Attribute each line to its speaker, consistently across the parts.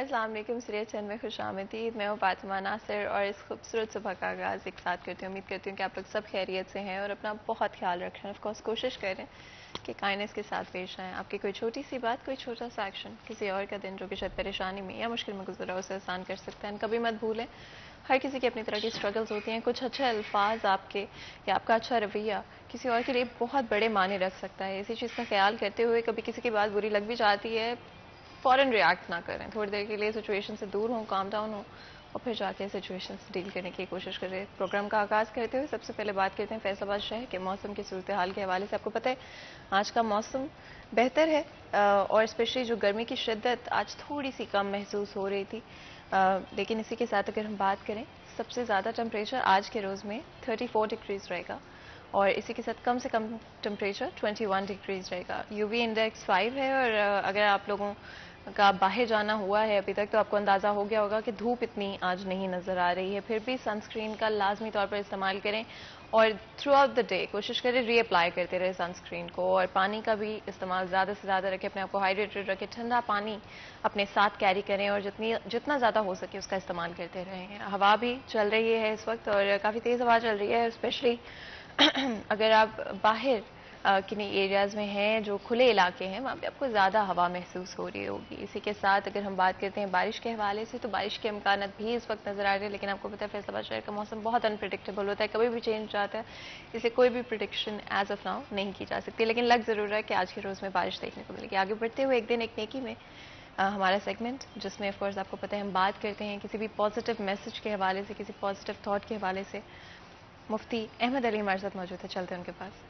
Speaker 1: السلام علیکم. سریہ چند میں خوش آمدید. میں ہوں فاطمہ ناصر اور اس خوبصورت صبح کا آغاز ایک ساتھ کرتی ہوں. امید کرتی ہوں کہ آپ لوگ سب خیریت سے ہیں اور اپنا بہت خیال رکھ رہے ہیں. آف کورس کوشش کریں کہ کائنڈنس کے ساتھ پیش آئیں. آپ کی کوئی چھوٹی سی بات, کوئی چھوٹا سا ایکشن کسی اور کا دن جو کہ شاید پریشانی میں یا مشکل میں گزرا اسے آسان کر سکتا ہے. کبھی مت بھولیں ہر کسی کی اپنی طرح کی اسٹرگلز ہوتی ہیں. کچھ اچھے الفاظ آپ کے یا آپ کا اچھا رویہ کسی اور کے لیے بہت بڑے معنی رکھ سکتا ہے. اسی چیز کا خیال کرتے ہوئے کبھی کسی کی بات بری لگ بھی جاتی ہے, فوراً ریاکٹ نہ کریں. تھوڑی دیر کے لیے سچویشن سے دور ہوں, کام ڈاؤن ہوں اور پھر جا کے سچویشن سے ڈیل کرنے کی کوشش کریں. پروگرام کا آغاز کرتے ہوئے سب سے پہلے بات کرتے ہیں فیصل آباد شہر کے موسم کی صورتحال کے حوالے سے. آپ کو پتہ ہے آج کا موسم بہتر ہے اور اسپیشلی جو گرمی کی شدت آج تھوڑی سی کم محسوس ہو رہی تھی, لیکن اسی کے ساتھ اگر ہم بات کریں سب سے زیادہ ٹمپریچر آج کے روز میں 34 ڈگریز رہے گا اور اسی کے ساتھ کم سے کم ٹمپریچر 21 ڈگریز رہے گا. یو وی انڈیکس 5 ہے اور اگر آپ لوگوں کا باہر جانا ہوا ہے ابھی تک تو آپ کو اندازہ ہو گیا ہوگا کہ دھوپ اتنی آج نہیں نظر آ رہی ہے. پھر بھی سنسکرین کا لازمی طور پر استعمال کریں اور تھرو آؤٹ دا ڈے کوشش کریں ری اپلائی کرتے رہے سنسکرین کو. اور پانی کا بھی استعمال زیادہ سے زیادہ رکھیں, اپنے آپ کو ہائیڈریٹڈ رکھیں, ٹھنڈا پانی اپنے ساتھ کیری کریں اور جتنا زیادہ ہو سکے اس کا استعمال کرتے رہیں. ہوا بھی چل رہی ہے اس وقت اور کافی تیز ہوا چل رہی ہے, اسپیشلی اگر آپ باہر کنی ایریاز میں ہیں جو کھلے علاقے ہیں وہاں پہ آپ کو زیادہ ہوا محسوس ہو رہی ہوگی. اسی کے ساتھ اگر ہم بات کرتے ہیں بارش کے حوالے سے تو بارش کے امکانات بھی اس وقت نظر آ رہے ہیں, لیکن آپ کو پتہ ہے فیصل آباد شہر کا موسم بہت انپریڈکٹیبل ہوتا ہے, کبھی بھی چینج جاتا ہے, اسے کوئی بھی پریڈکشن ایز آف ناؤ نہیں کی جا سکتی. لیکن لگ ضرور ہے کہ آج کے روز میں بارش دیکھنے کو ملے گی. آگے بڑھتے ہوئے ایک دن ایک نیکی میں ہمارا سیگمنٹ جس میں آف کورس آپ کو پتہ ہے ہم بات کرتے ہیں کسی بھی پازیٹیو میسج کے حوالے سے, کسی پازیٹیو تھاٹ کے حوالے سے. مفتی احمد علی ہمارے ساتھ موجود ہے, چلتے ہیں ان کے پاس.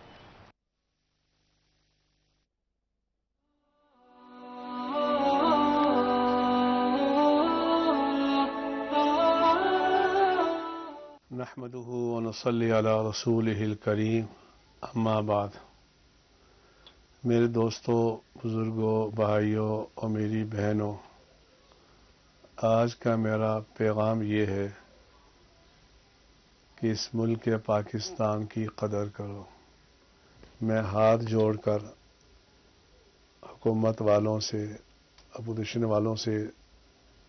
Speaker 2: نحمده ونصلي على رسوله الكريم اما بعد. میرے دوستوں, بزرگوں, بھائیوں اور میری بہنوں, آج کا میرا پیغام یہ ہے کہ اس ملک پاکستان کی قدر کرو. میں ہاتھ جوڑ کر حکومت والوں سے, اپوزیشن والوں سے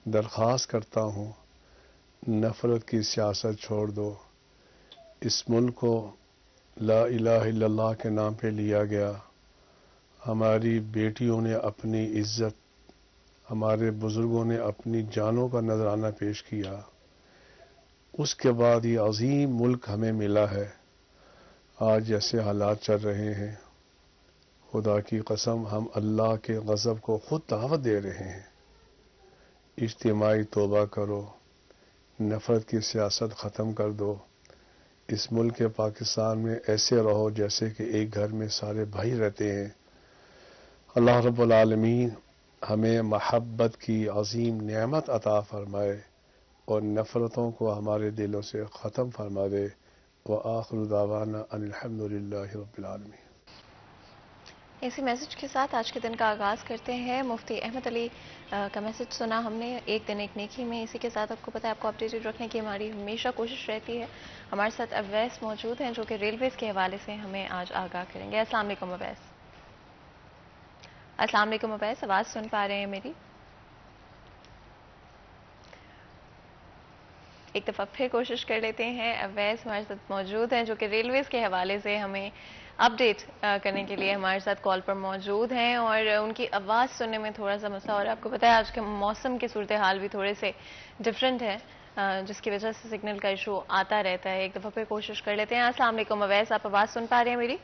Speaker 2: درخواست کرتا ہوں نفرت کی سیاست چھوڑ دو. اس ملک کو لا الہ الا اللہ کے نام پہ لیا گیا. ہماری بیٹیوں نے اپنی عزت, ہمارے بزرگوں نے اپنی جانوں کا نذرانہ پیش کیا, اس کے بعد یہ عظیم ملک ہمیں ملا ہے. آج جیسے حالات چل رہے ہیں, خدا کی قسم ہم اللہ کے غضب کو خود دعوت دے رہے ہیں. اجتماعی توبہ کرو, نفرت کی سیاست ختم کر دو. اس ملک پاکستان میں ایسے رہو جیسے کہ ایک گھر میں سارے بھائی رہتے ہیں. اللہ رب العالمین ہمیں محبت کی عظیم نعمت عطا فرمائے اور نفرتوں کو ہمارے دلوں سے ختم فرما دے. وآخر دعوانا ان الحمد للہ رب العالمین.
Speaker 1: اسی میسج کے ساتھ آج کے دن کا آغاز کرتے ہیں. مفتی احمد علی کا میسج سنا ہم نے ایک دن ایک نیکی میں. اسی کے ساتھ آپ کو پتہ ہے آپ کو اپڈیٹڈ رکھنے کی ہماری ہمیشہ کوشش رہتی ہے. ہمارے ساتھ اویس موجود ہیں جو کہ ریلویز کے حوالے سے ہمیں آج آگاہ کریں گے. السلام علیکم اویس. السلام علیکم اویس, آواز سن پا رہے ہیں میری؟ ایک دفعہ پھر کوشش کر لیتے ہیں. اویس ہمارے ساتھ موجود ہیں جو کہ ریلویز کے حوالے سے ہمیں اپڈیٹ کرنے کے لیے ہمارے ساتھ کال پر موجود ہیں اور ان کی آواز سننے میں تھوڑا سا مسئلہ اور آپ کو پتہ ہے آج کے موسم کے صورتحال بھی تھوڑے سے ڈفرینٹ ہے جس کی وجہ سے سگنل کا ایشو آتا رہتا ہے. ایک دفعہ پھر کوشش کر لیتے ہیں. السلام علیکم اویس, آپ آواز سن پا رہے ہیں میری؟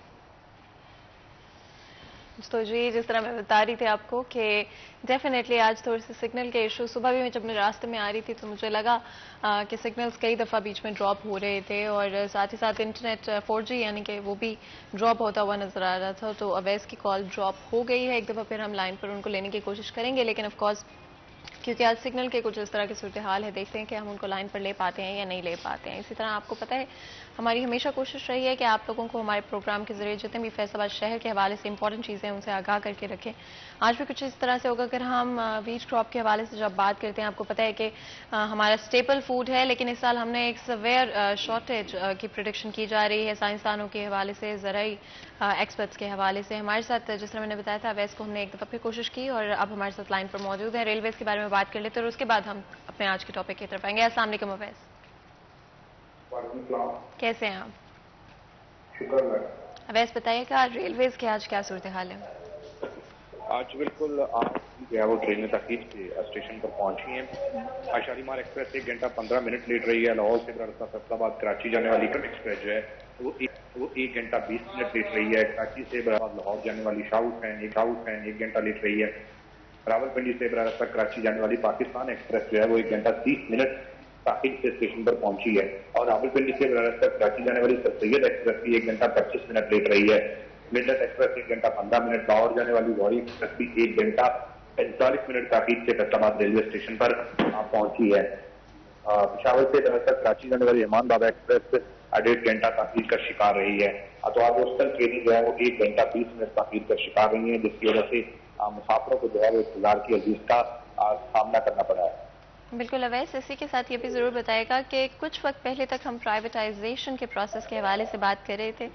Speaker 1: تو جی جس طرح میں بتا رہی تھی آپ کو کہ ڈیفینیٹلی آج تھوڑے سے سگنل کے ایشو, صبح بھی جب میں راستے میں آ رہی تھی تو مجھے لگا کہ سگنلز کئی دفعہ بیچ میں ڈراپ ہو رہے تھے اور ساتھ ہی ساتھ انٹرنیٹ 4G یعنی کہ وہ بھی ڈراپ ہوتا ہوا نظر آ رہا تھا. تو اویس کی کال ڈراپ ہو گئی ہے. ایک دفعہ پھر ہم لائن پر ان کو لینے کی کوشش کریں گے, لیکن آف کورس کیونکہ آج سگنل کے کچھ اس طرح کی صورتحال ہے, دیکھتے ہیں کہ ہم ان کو لائن پر لے پاتے ہیں یا نہیں لے پاتے ہیں. اسی طرح آپ کو پتہ ہے ہماری ہمیشہ کوشش رہی ہے کہ آپ لوگوں کو ہمارے پروگرام کے ذریعے جتنے بھی فیصل آباد شہر کے حوالے سے امپورٹنٹ چیزیں ہیں ان سے آگاہ کر کے رکھیں. آج بھی کچھ اس طرح سے ہوگا. اگر ہم ویٹ کراپ کے حوالے سے جب بات کرتے ہیں, آپ کو پتہ ہے کہ ہمارا اسٹیپل فوڈ ہے, لیکن اس سال ہم نے ایک سویئر شارٹیج کی پریڈکشن کی جا رہی ہے سائنسدانوں کے حوالے سے, زرعی ایکسپرٹس کے حوالے سے. ہمارے ساتھ جس طرح میں نے بتایا تھا اویس کو ہم نے ایک دفعہ پھر کوشش کی اور اب ہمارے ساتھ لائن پر موجود ہیں. ریلویز کے بارے میں بات کر لیتے ہیں اور اس کے بعد ہم اپنے آج کے ٹاپک کی طرف آئیں گے. السلام علیکم اویس.
Speaker 3: وعلیکم السلام.
Speaker 1: کیسے ہیں آپ؟
Speaker 3: شکر ہے.
Speaker 1: اویس بتائیے کہ ریلویز کی آج کیا صورتحال ہے؟
Speaker 3: آج بالکل آپ جو ہے وہ ٹرینیں تاخیر سے اسٹیشن پر پہنچی ہیں. شالیمار ایکسپریس 1 گھنٹہ 15 منٹ لیٹ رہی ہے. لاہور سے براڑا فیصل آباد کراچی جانے والی ایکسپریس جو ہے وہ 1 گھنٹہ 20 منٹ لیٹ رہی ہے. کراچی سے براڑا لاہور جانے والی شاہ حسین 1 گھنٹہ لیٹ رہی ہے. راول پنڈی سے براڑا کراچی جانے والی پاکستان ایکسپریس جو ہے وہ 1 گھنٹہ 30 منٹ تاخیر سے اسٹیشن پر پہنچی ہے. اور راول پنڈی سے براڑا کراچی جانے والی سر سید ایکسپریس بھی 1 گھنٹہ 25 منٹ لیٹ رہی ہے. مڈنائٹ ایکسپریس 1 گھنٹہ 15 منٹ. لاہور جانے والی گوری ایکسپریس بھی 1 گھنٹہ 45 منٹ تاخیر سے فیصل آباد ریلوے اسٹیشن پر پہنچی ہے. پشاور سے دراصل کراچی جانے والی امان بابا ایکسپریس 1.5 گھنٹہ تاخیر کا شکار رہی ہے. تو کوسٹل ٹرینیں جو ہے وہ 1 گھنٹہ 20 منٹ تاخیر کا شکار رہی ہیں، جس کی وجہ سے مسافروں کو جو ہے وہ انتظار کی عزیز کا سامنا کرنا پڑا ہے.
Speaker 1: بالکل اویس، اسی کے ساتھ یہ بھی ضرور بتائے گا کہ کچھ وقت پہلے تک ہم پرائیویٹائزیشن کے پروسیس کے حوالے سے بات کر رہے تھے.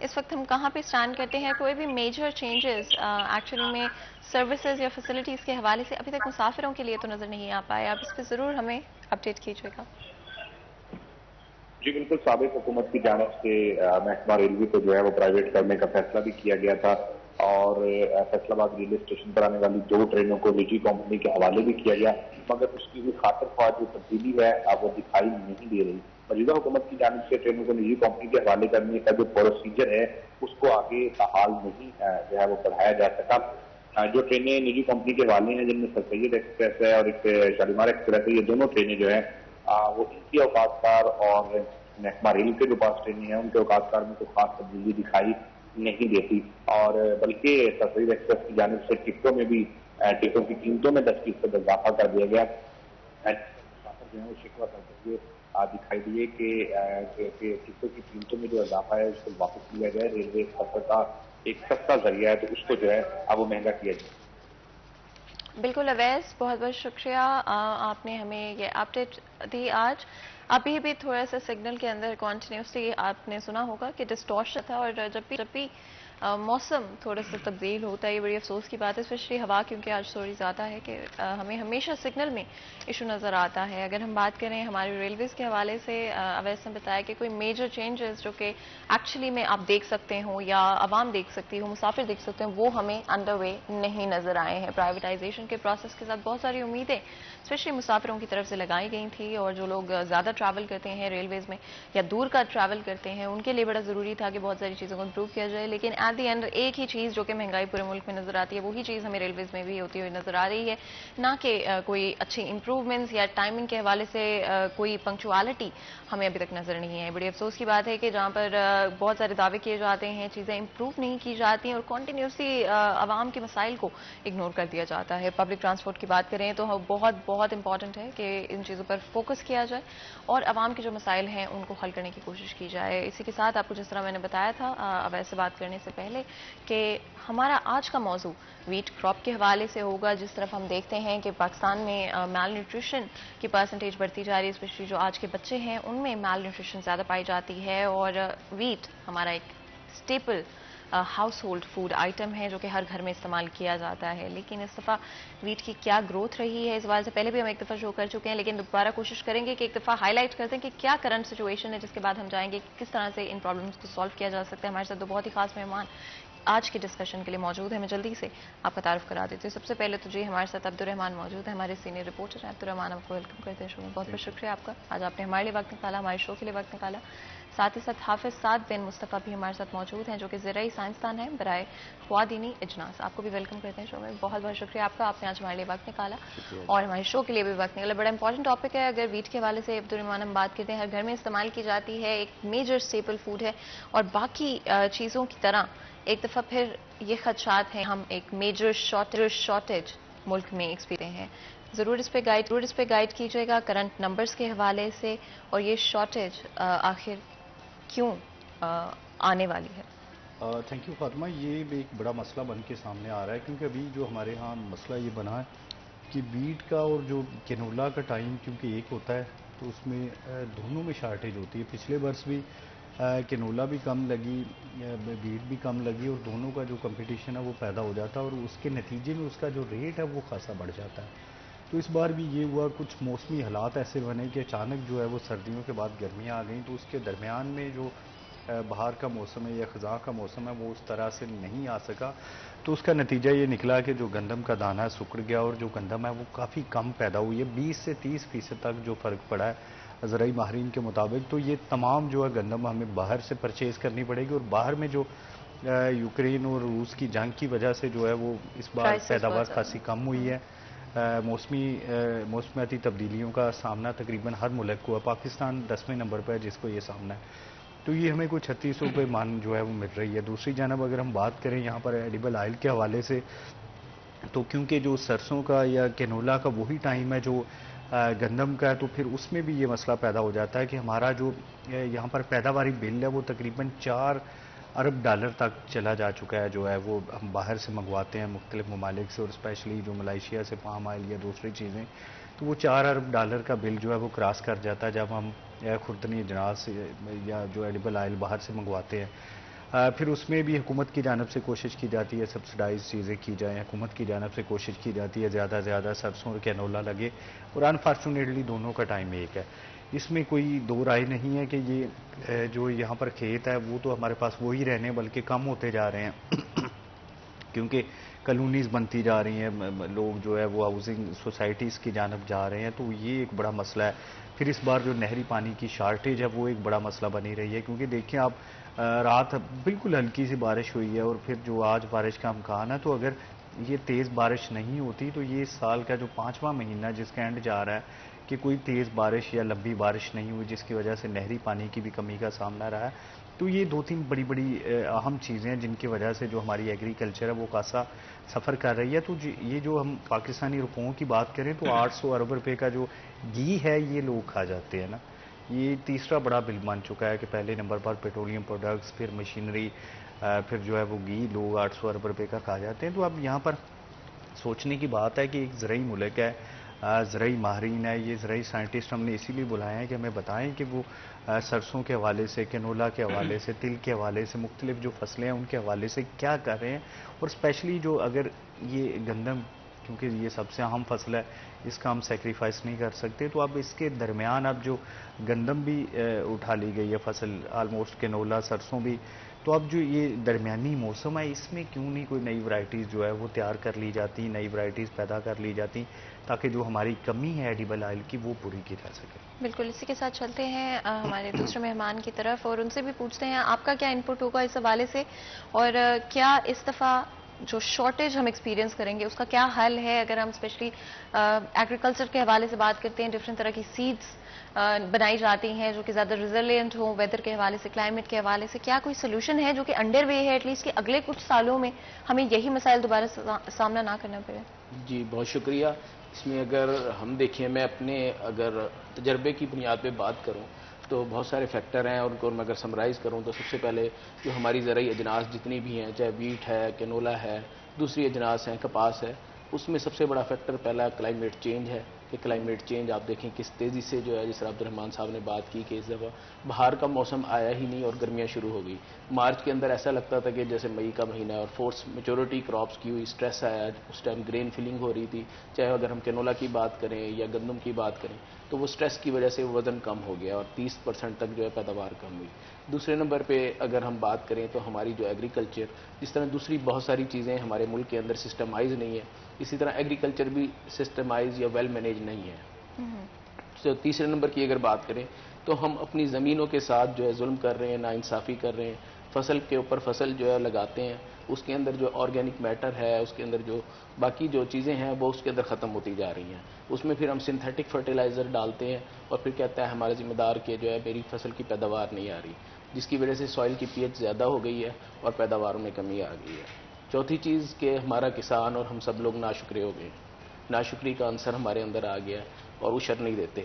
Speaker 1: اس وقت ہم کہاں پہ اسٹینڈ کرتے ہیں؟ کوئی بھی میجر چینجز ایکچولی میں سروسز یا فیسلٹیز کے حوالے سے ابھی تک مسافروں کے لیے تو نظر نہیں آ پائے. آپ اس پہ ضرور ہمیں اپڈیٹ کیجیے گا.
Speaker 3: جی بالکل، سابق حکومت کی جانب سے محکمہ ریلوے کو جو ہے وہ پرائیویٹ کرنے کا فیصلہ بھی کیا گیا تھا، اور فیصل آباد ریلوے اسٹیشن پر آنے والی 2 ٹرینوں کو نجی کمپنی کے حوالے بھی کیا گیا، مگر اس کی بھی خاطر خواہ جو تبدیلی ہے وہ دکھائی نہیں دے رہی. موجودہ حکومت کی جانب سے ٹرینوں کو نجی کمپنی کے حوالے کرنے کا جو پروسیجر ہے اس کو آگے بحال نہیں جو ہے وہ بڑھایا جا سکا. جو ٹرینیں نجی کمپنی کے حوالے ہیں، جن میں سر سید ایکسپریس ہے اور ایک شالیمار ایکسپریس ہے، یہ دونوں ٹرینیں جو ہیں وہ ان کی اوقات کار اور محکمہ ریل کے جو پاس ٹرینیں ہیں ان کے اوقات کار میں کوئی خاص تبدیلی دکھائی نہیں دیتی، اور بلکہ سر سید ایکسپریس کی جانب سے ٹکٹوں میں بھی ٹکٹوں کی قیمتوں میں 10% اضافہ کر دیا گیا. مسافر جو ہے وہ شکوہ کرتے ہوئے دکھائی دیے کہ ٹکٹوں کی قیمتوں میں جو اضافہ ہے اس کو واپس لیا جائے. ریلوے سفر کا ایک سستا ذریعہ ہے تو اس کو جو ہے وہ مہنگا کیا جائے.
Speaker 1: بالکل اویس، بہت بہت شکریہ، آپ نے ہمیں یہ اپڈیٹ دی. آج ابھی بھی تھوڑا سا سگنل کے اندر کنٹینیوسلی آپ نے سنا ہوگا کہ ڈسٹورشن تھا، اور جب بھی موسم تھوڑا سا تبدیل ہوتا ہے یہ بڑی افسوس کی بات ہے، اسپیشلی ہوا کیونکہ آج تھوڑی زیادہ ہے کہ ہمیں ہمیشہ سگنل میں ایشو نظر آتا ہے. اگر ہم بات کریں ہمارے ریلویز کے حوالے سے، اویس نے بتایا کہ کوئی میجر چینجز جو کہ ایکچولی میں آپ دیکھ سکتے ہوں یا عوام دیکھ سکتی ہو، مسافر دیکھ سکتے ہیں، وہ ہمیں انڈر وے نہیں نظر آئے ہیں. پرائیویٹائزیشن کے پروسیس کے ساتھ بہت ساری امیدیں اسپیشلی مسافروں کی طرف سے لگائی گئی تھی، اور جو لوگ زیادہ ٹریول کرتے ہیں ریلویز میں یا دور کا ٹریول کرتے ہیں ان کے لیے بڑا ضروری تھا کہ بہت ساری چیزوں کو امپروو کیا جائے. لیکن ایٹ دی اینڈ ایک ہی چیز جو کہ مہنگائی پورے ملک میں نظر آتی ہے وہی چیز ہمیں ریلویز میں بھی ہوتی ہوئی نظر آ رہی ہے، نہ کہ کوئی اچھی امپروومنٹس یا ٹائمنگ کے حوالے سے کوئی پنکچوالٹی ہمیں ابھی تک نظر نہیں ہے. بڑی افسوس کی بات ہے کہ جہاں پر بہت سارے دعوے کیے جاتے ہیں چیزیں امپروو نہیں کی جاتی ہیں اور کنٹینیوسلی عوام کے مسائل کو اگنور کر دیا جاتا ہے. پبلک ٹرانسپورٹ کی بات کریں تو بہت بہت امپورٹنٹ ہے کہ ان چیزوں پر فوکس کیا جائے اور عوام کے جو مسائل ہیں ان کو حل کرنے کی کوشش کی جائے. اسی کے ساتھ آپ کو جس طرح میں نے بتایا تھا اب ایسے بات کرنے سے پہلے کہ ہمارا آج کا موضوع ویٹ کراپ کے حوالے سے ہوگا. جس طرف ہم دیکھتے ہیں کہ پاکستان میں میل نیوٹریشن کی پرسنٹیج بڑھتی جا رہی ہے، اسپیشلی جو آج کے بچے ہیں ان میں میل نیوٹریشن زیادہ پائی جاتی ہے، اور ویٹ ہمارا ایک staple house hold food item ہے جو کہ ہر گھر میں استعمال کیا جاتا ہے. لیکن اس دفعہ ویٹ کی کیا گروتھ رہی ہے اس بار سے پہلے بھی ہم ایک دفعہ شو کر چکے ہیں، لیکن دوبارہ کوشش کریں گے کہ ایک دفعہ ہائی لائٹ کرتے ہیں کہ کیا کرنٹ سچویشن ہے، جس کے بعد ہم جائیں گے کہ کس طرح سے ان پرابلمس کو سالو کیا جا سکتا ہے. ہمارے ساتھ دو بہت ہی خاص مہمان آج کے ڈسکشن کے لیے موجود ہیں. میں جلدی سے آپ کا تعارف کرا دیتی ہوں. سب سے پہلے تو جی ہمارے ساتھ عبدالرحمان موجود ہیں، ہمارے سینئر رپورٹر ہیں. عبدالرحمان آپ کو ویلکم کرتے ہیں شو میں. بہت بہت شکریہ آپ کا، آج آپ نے ہمارے لیے وقت نکالا، ہمارے شو کے لیے وقت نکالا. ساتھ ہی ساتھ حافظ سعد بن مصطفیٰ بھی ہمارے ساتھ موجود ہیں جو کہ زرعی سائنسدان ہیں برائے خوادینی اجناس. آپ کو بھی ویلکم کرتے ہیں شو میں. بہت بہت شکریہ آپ کا، آپ نے آج ہمارے لیے وقت نکالا اور ہمارے شو کے لیے بھی وقت نکالا. بڑا امپورٹنٹ ٹاپک ہے. اگر ویٹ کے حوالے سے عبدالرحمان ہم بات کرتے ہیں، ہر گھر میں استعمال کی جاتی ہے، ایک میجر اسٹیپل فوڈ ہے، اور باقی چیزوں کی طرح ایک دفعہ پھر یہ خدشات ہیں ہم ایک میجر شارٹیج ملک میں ایکسپیرینس ہیں. ضرور اس پہ گائیڈ کیجیے گا کرنٹ نمبرز کے حوالے سے، اور یہ شارٹیج آخر کیوں آنے والی ہے.
Speaker 4: Thank you Fatima. یہ بھی ایک بڑا مسئلہ بن کے سامنے آ رہا ہے، کیونکہ ابھی جو ہمارے ہاں مسئلہ یہ بنا ہے کہ بیٹ کا اور جو کینولا کا ٹائم کیونکہ ایک ہوتا ہے تو اس میں دونوں میں شارٹیج ہوتی ہے. پچھلے برس بھی کینولا بھی کم لگی، بیٹ بھی کم لگی، اور دونوں کا جو کمپٹیشن ہے وہ پیدا ہو جاتا ہے، اور اس کے نتیجے میں اس کا جو ریٹ ہے وہ خاصا بڑھ جاتا ہے. تو اس بار بھی یہ ہوا، کچھ موسمی حالات ایسے بنے کہ اچانک جو ہے وہ سردیوں کے بعد گرمیاں آ گئیں، تو اس کے درمیان میں جو بہار کا موسم ہے یا خزاں کا موسم ہے وہ اس طرح سے نہیں آ سکا، تو اس کا نتیجہ یہ نکلا کہ جو گندم کا دانہ سکڑ گیا اور جو گندم ہے وہ کافی کم پیدا ہوئی ہے، 20 سے 30% تک جو فرق پڑا ہے زرعی ماہرین کے مطابق۔ تو یہ تمام جو ہے گندم ہمیں باہر سے پرچیز کرنی پڑے گی، اور باہر میں جو یوکرین اور روس کی جنگ کی وجہ سے جو ہے وہ اس بار پیداوار خاصی کم ہوئی ہے۔ موسمیاتی تبدیلیوں کا سامنا تقریباً ہر ملک کو ہے، پاکستان 10ویں نمبر پہ ہے جس کو یہ سامنا ہے، تو یہ ہمیں کوئی 36 روپے من جو ہے وہ مل رہی ہے۔ دوسری جانب اگر ہم بات کریں یہاں پر ایڈیبل آئل کے حوالے سے، تو کیونکہ جو سرسوں کا یا کینولا کا وہی ٹائم ہے جو گندم کا ہے، تو پھر اس میں بھی یہ مسئلہ پیدا ہو جاتا ہے کہ ہمارا جو یہاں پر پیداواری بل ہے وہ تقریباً $4 ارب تک چلا جا چکا ہے، جو ہے وہ ہم باہر سے منگواتے ہیں مختلف ممالک سے، اور اسپیشلی جو ملائیشیا سے پام آئل یا دوسری چیزیں، تو وہ $4 ارب کا بل جو ہے وہ کراس کر جاتا ہے جب ہم خوردنی اجناس سے یا جو ایڈیبل آئل باہر سے منگواتے ہیں۔ پھر اس میں بھی حکومت کی جانب سے کوشش کی جاتی ہے سبسڈائز چیزیں کی جائیں، حکومت کی جانب سے کوشش کی جاتی ہے زیادہ سے زیادہ سرسوں اور کینولا لگے، اور انفارچونیٹلی دونوں کا ٹائم ایک ہے۔ اس میں کوئی دو رائے نہیں ہے کہ یہ جو یہاں پر کھیت ہے وہ تو ہمارے پاس وہی رہنے بلکہ کم ہوتے جا رہے ہیں کیونکہ کالونیز بنتی جا رہی ہیں، لوگ جو ہے وہ ہاؤسنگ سوسائٹیز کی جانب جا رہے ہیں، تو یہ ایک بڑا مسئلہ ہے۔ پھر اس بار جو نہری پانی کی شارٹیج ہے وہ ایک بڑا مسئلہ بنی رہی ہے، کیونکہ دیکھیں آپ رات بالکل ہلکی سی بارش ہوئی ہے اور پھر جو آج بارش کا امکان ہے، تو اگر یہ تیز بارش نہیں ہوتی تو یہ سال کا جو 5واں مہینہ جس کا اینڈ جا رہا ہے کہ کوئی تیز بارش یا لمبی بارش نہیں ہوئی جس کی وجہ سے نہری پانی کی بھی کمی کا سامنا رہا ہے۔ تو یہ 2-3 بڑی اہم چیزیں ہیں جن کی وجہ سے جو ہماری ایگریکلچر ہے وہ خاصا سفر کر رہی ہے۔ تو یہ جو ہم پاکستانی روپوں کی بات کریں تو 800 ارب روپے کا جو گھی ہے یہ لوگ کھا جاتے ہیں نا، یہ تیسرا بڑا بل بن چکا ہے کہ پہلے نمبر پر پیٹرولیم پروڈکٹس، پھر مشینری، پھر جو ہے وہ گھی لوگ 800 ارب روپے کا کھا جاتے ہیں۔ تو اب یہاں پر سوچنے کی بات ہے کہ ایک زرعی ملک ہے، زرعی ماہرین ہے، یہ زرعی سائنٹسٹ ہم نے اسی لیے بلائے ہیں کہ ہمیں بتائیں کہ وہ سرسوں کے حوالے سے، کینولا کے حوالے سے، تل کے حوالے سے، مختلف جو فصلیں ہیں ان کے حوالے سے کیا کر رہے ہیں، اور اسپیشلی جو اگر یہ گندم کیونکہ یہ سب سے اہم فصل ہے اس کا ہم سیکریفائس نہیں کر سکتے، تو اب اس کے درمیان اب جو گندم بھی اٹھا لی گئی ہے فصل آلموسٹ، کینولا، سرسوں بھی، تو اب جو یہ درمیانی موسم ہے اس میں کیوں نہیں کوئی نئی ورائٹیز جو ہے وہ تیار کر لی جاتی، نئی ورائٹیز پیدا کر لی جاتی تاکہ جو ہماری کمی ہے ایڈیبل آئل کی وہ پوری کی جا سکے۔
Speaker 1: بالکل، اسی کے ساتھ چلتے ہیں ہمارے دوسرے مہمان کی طرف اور ان سے بھی پوچھتے ہیں آپ کا کیا انپٹ ہوگا اس حوالے سے، اور کیا اس دفعہ جو شارٹیج ہم ایکسپیرینس کریں گے اس کا کیا حل ہے، اگر ہم اسپیشلی ایگریکلچر کے حوالے سے بات کرتے ہیں، ڈفرینٹ طرح کی سیڈز بنائی جاتی ہیں جو کہ زیادہ ریزیلینٹ ہوں ویدر کے حوالے سے، کلائمیٹ کے حوالے سے، کیا کوئی سولوشن ہے جو کہ انڈر وے ہے ایٹ لیسٹ کہ اگلے کچھ سالوں میں ہمیں یہی مسائل دوبارہ سامنا نہ کرنا پڑے؟
Speaker 5: جی بہت شکریہ۔ اس میں اگر ہم دیکھیں، میں اپنے اگر تجربے کی بنیاد پہ بات کروں تو بہت سارے فیکٹر ہیں، اور ان کو میں اگر سمرائز کروں تو سب سے پہلے جو ہماری زرعی اجناس جتنی بھی ہیں، چاہے ویٹ ہے، کینولا ہے، دوسری اجناس ہیں، کپاس ہے، اس میں سب سے بڑا فیکٹر پہلا کلائمیٹ چینج ہے کہ کلائمیٹ چینج آپ دیکھیں کس تیزی سے جو ہے، جس طرح عبد الرحمان صاحب نے بات کی کہ اس دفعہ بہار کا موسم آیا ہی نہیں اور گرمیاں شروع ہو گئی۔ مارچ کے اندر ایسا لگتا تھا کہ جیسے مئی کا مہینہ ہے، اور فورس میچورٹی کراپس کی ہوئی، سٹریس آیا، اس ٹائم گرین فلنگ ہو رہی تھی، چاہے اگر ہم کینولا کی بات کریں یا گندم کی بات کریں تو وہ سٹریس کی وجہ سے وزن کم ہو گیا اور 30% تک جو ہے پیداوار کم ہوئی۔ دوسرے نمبر پہ اگر ہم بات کریں تو ہماری جو ایگریکلچر، جس طرح دوسری بہت ساری چیزیں ہمارے ملک کے اندر سسٹمائز نہیں ہے، اسی طرح ایگریکلچر بھی سسٹمائز یا ویل مینیج نہیں ہے۔ تیسرے نمبر کی اگر بات کریں تو ہم اپنی زمینوں کے ساتھ جو ہے ظلم کر رہے ہیں، ناانصافی کر رہے ہیں، فصل کے اوپر فصل جو ہے لگاتے ہیں، اس کے اندر جو آرگینک میٹر ہے، اس کے اندر جو باقی جو چیزیں ہیں وہ اس کے اندر ختم ہوتی جا رہی ہیں، اس میں پھر ہم سنتھیٹک فرٹیلائزر ڈالتے ہیں اور پھر کہتا ہے ہمارا ذمہ دار کہ جو ہے میری فصل کی پیداوار نہیں آ رہی، جس کی وجہ سے سوائل کی پی ایچ زیادہ ہو گئی ہے اور پیداواروں میں کمی آ گئی ہے۔ چوتھی چیز کہ ہمارا کسان اور ہم سب لوگ ناشکرے ہو گئے، ناشکری کا عنصر ہمارے اندر آ گیا اور اشر نہیں دیتے۔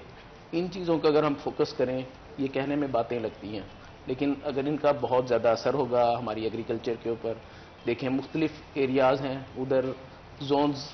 Speaker 5: ان چیزوں کا اگر ہم فوکس کریں، یہ کہنے میں باتیں لگتی ہیں لیکن اگر ان کا بہت زیادہ اثر ہوگا ہماری ایگریکلچر کے اوپر، دیکھیں مختلف ایریاز ہیں، ادھر زونز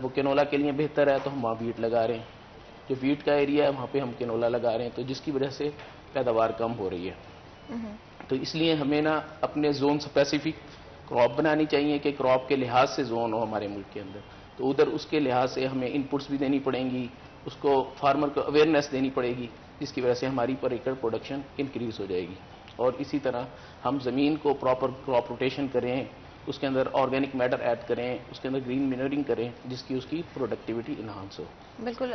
Speaker 5: وہ کینولا کے لیے بہتر ہے تو ہم وہاں ویٹ لگا رہے ہیں، جو ویٹ کا ایریا ہے وہاں پہ ہم کینولا لگا رہے ہیں، تو جس کی وجہ سے پیداوار کم ہو رہی ہے۔ تو اس لیے ہمیں نا اپنے زون اسپیسیفک کراپ بنانی چاہیے کہ کراپ کے لحاظ سے زون ہو ہمارے ملک کے اندر۔ تو ادھر اس کے لحاظ سے ہمیں ان پٹس بھی دینی پڑیں گی, اس کو فارمر کو اویئرنیس دینی پڑے گی, جس کی وجہ سے ہماری پر ایکڑ پروڈکشن انکریز ہو جائے گی. اور اسی طرح ہم زمین کو پراپر کراپ روٹیشن کریں, اس کے اندر آرگینک میٹر ایڈ کریں, اس کے اندر گرین مینورنگ کریں, جس کی اس کی پروڈکٹیوٹی انہانس ہو.
Speaker 1: بالکل.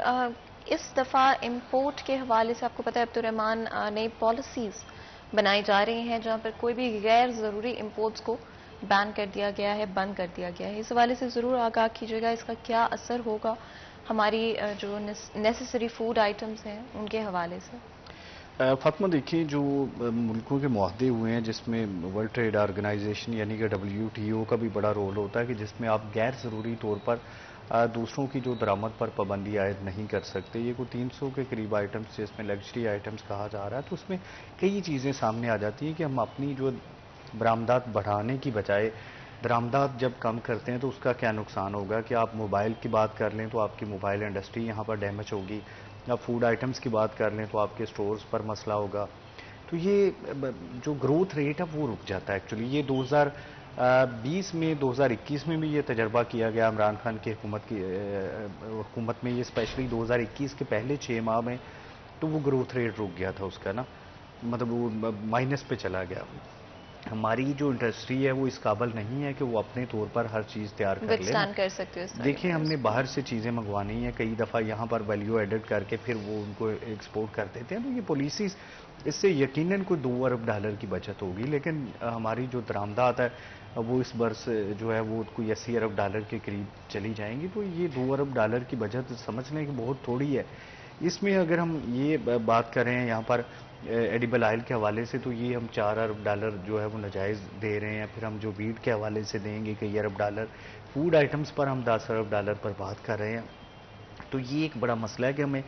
Speaker 1: اس دفعہ امپورٹ کے حوالے سے آپ کو پتہ ہے عبد الرحمان نئی پالیسیز بنائی جا رہی ہیں جہاں پر کوئی بھی غیر ضروری امپورٹس کو بین کر دیا گیا ہے, بند کر دیا گیا ہے. اس حوالے سے ضرور آگاہ کیجیے گا, اس کا کیا اثر ہوگا ہماری جو نیسیسری فوڈ آئٹمس ہیں ان کے حوالے سے.
Speaker 4: فاطمہ دیکھیں, جو ملکوں کے معاہدے ہوئے ہیں جس میں ورلڈ ٹریڈ آرگنائزیشن یعنی کہ WTO کا بھی بڑا رول ہوتا ہے کہ جس میں آپ غیر ضروری طور پر دوسروں کی جو درآمد پر پابندی عائد نہیں کر سکتے. یہ کوئی 300 کے قریب آئٹمس جس میں لگژری آئٹمس کہا جا رہا ہے, تو اس میں کئی چیزیں سامنے آ جاتی ہیں کہ ہم اپنی جو برآمدات بڑھانے کی بجائے درآمدات جب کم کرتے ہیں تو اس کا کیا نقصان ہوگا. کہ آپ موبائل کی بات کر لیں تو آپ کی موبائل انڈسٹری یہاں پر ڈیمیج ہوگی, آپ فوڈ آئٹمس کی بات کر لیں تو آپ کے سٹورز پر مسئلہ ہوگا. تو یہ جو گروتھ ریٹ ہے وہ رک جاتا ہے ایکچولی. یہ 2020 میں 2021 میں بھی یہ تجربہ کیا گیا عمران خان کی حکومت میں, یہ اسپیشلی 2021 کے پہلے 6 ماہ میں تو وہ گروتھ ریٹ رک گیا تھا اس کا نا, مطلب وہ مائنس پہ چلا گیا. ہماری جو انڈسٹری ہے وہ اس قابل نہیں ہے کہ وہ اپنے طور پر ہر چیز تیار کر لے. دیکھیں ہم نے باہر سے چیزیں منگوانی ہیں, کئی دفعہ یہاں پر ویلیو ایڈڈ کر کے پھر وہ ان کو ایکسپورٹ کر دیتے ہیں. تو یہ پالیسیز اس سے یقیناً کوئی $2 ارب کی بچت ہوگی, لیکن ہماری جو درآمدات ہے وہ اس برس جو ہے وہ کوئی $80 ارب کے قریب چلی جائیں گی. تو یہ $2 ارب کی بچت سمجھ لیں کہ بہت تھوڑی ہے. اس میں اگر ہم یہ بات کریں یہاں پر ایڈیبل آئل کے حوالے سے تو یہ ہم $4 ارب جو ہے وہ ناجائز دے رہے ہیں. پھر ہم جو ویٹ کے حوالے سے دیں گے کئی $1 ارب, فوڈ آئٹمس پر ہم $10 ارب پر بات کر رہے ہیں. تو یہ ایک بڑا مسئلہ ہے کہ ہمیں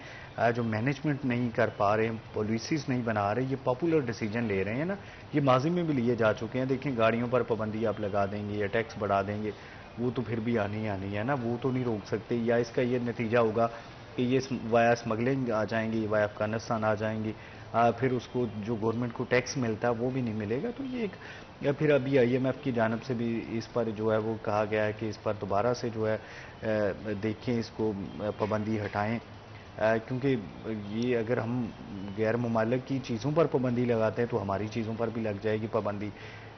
Speaker 4: جو مینجمنٹ نہیں کر پا رہے, پالیسیز نہیں بنا رہے, یہ پاپولر ڈیسیجن لے رہے ہیں نا. یہ ماضی میں بھی لیے جا چکے ہیں. دیکھیں گاڑیوں پر پابندی آپ لگا دیں گے یا ٹیکس بڑھا دیں گے, وہ تو پھر بھی آنی ہے نا, وہ تو نہیں روک سکتے. یا اس کا یہ نتیجہ ہوگا کہ یہ وایا اسمگلنگ آ جائیں گی, وایا افغانستان آ جائیں گی, پھر اس کو جو گورنمنٹ کو ٹیکس ملتا ہے وہ بھی نہیں ملے گا. تو یہ ایک, یا پھر ابھی IMF کی جانب سے بھی اس پر جو ہے وہ کہا گیا ہے کہ اس پر دوبارہ سے جو ہے دیکھیں, اس کو پابندی ہٹائیں, کیونکہ یہ اگر ہم غیر ممالک کی چیزوں پر پابندی لگاتے ہیں تو ہماری چیزوں پر بھی لگ جائے گی پابندی,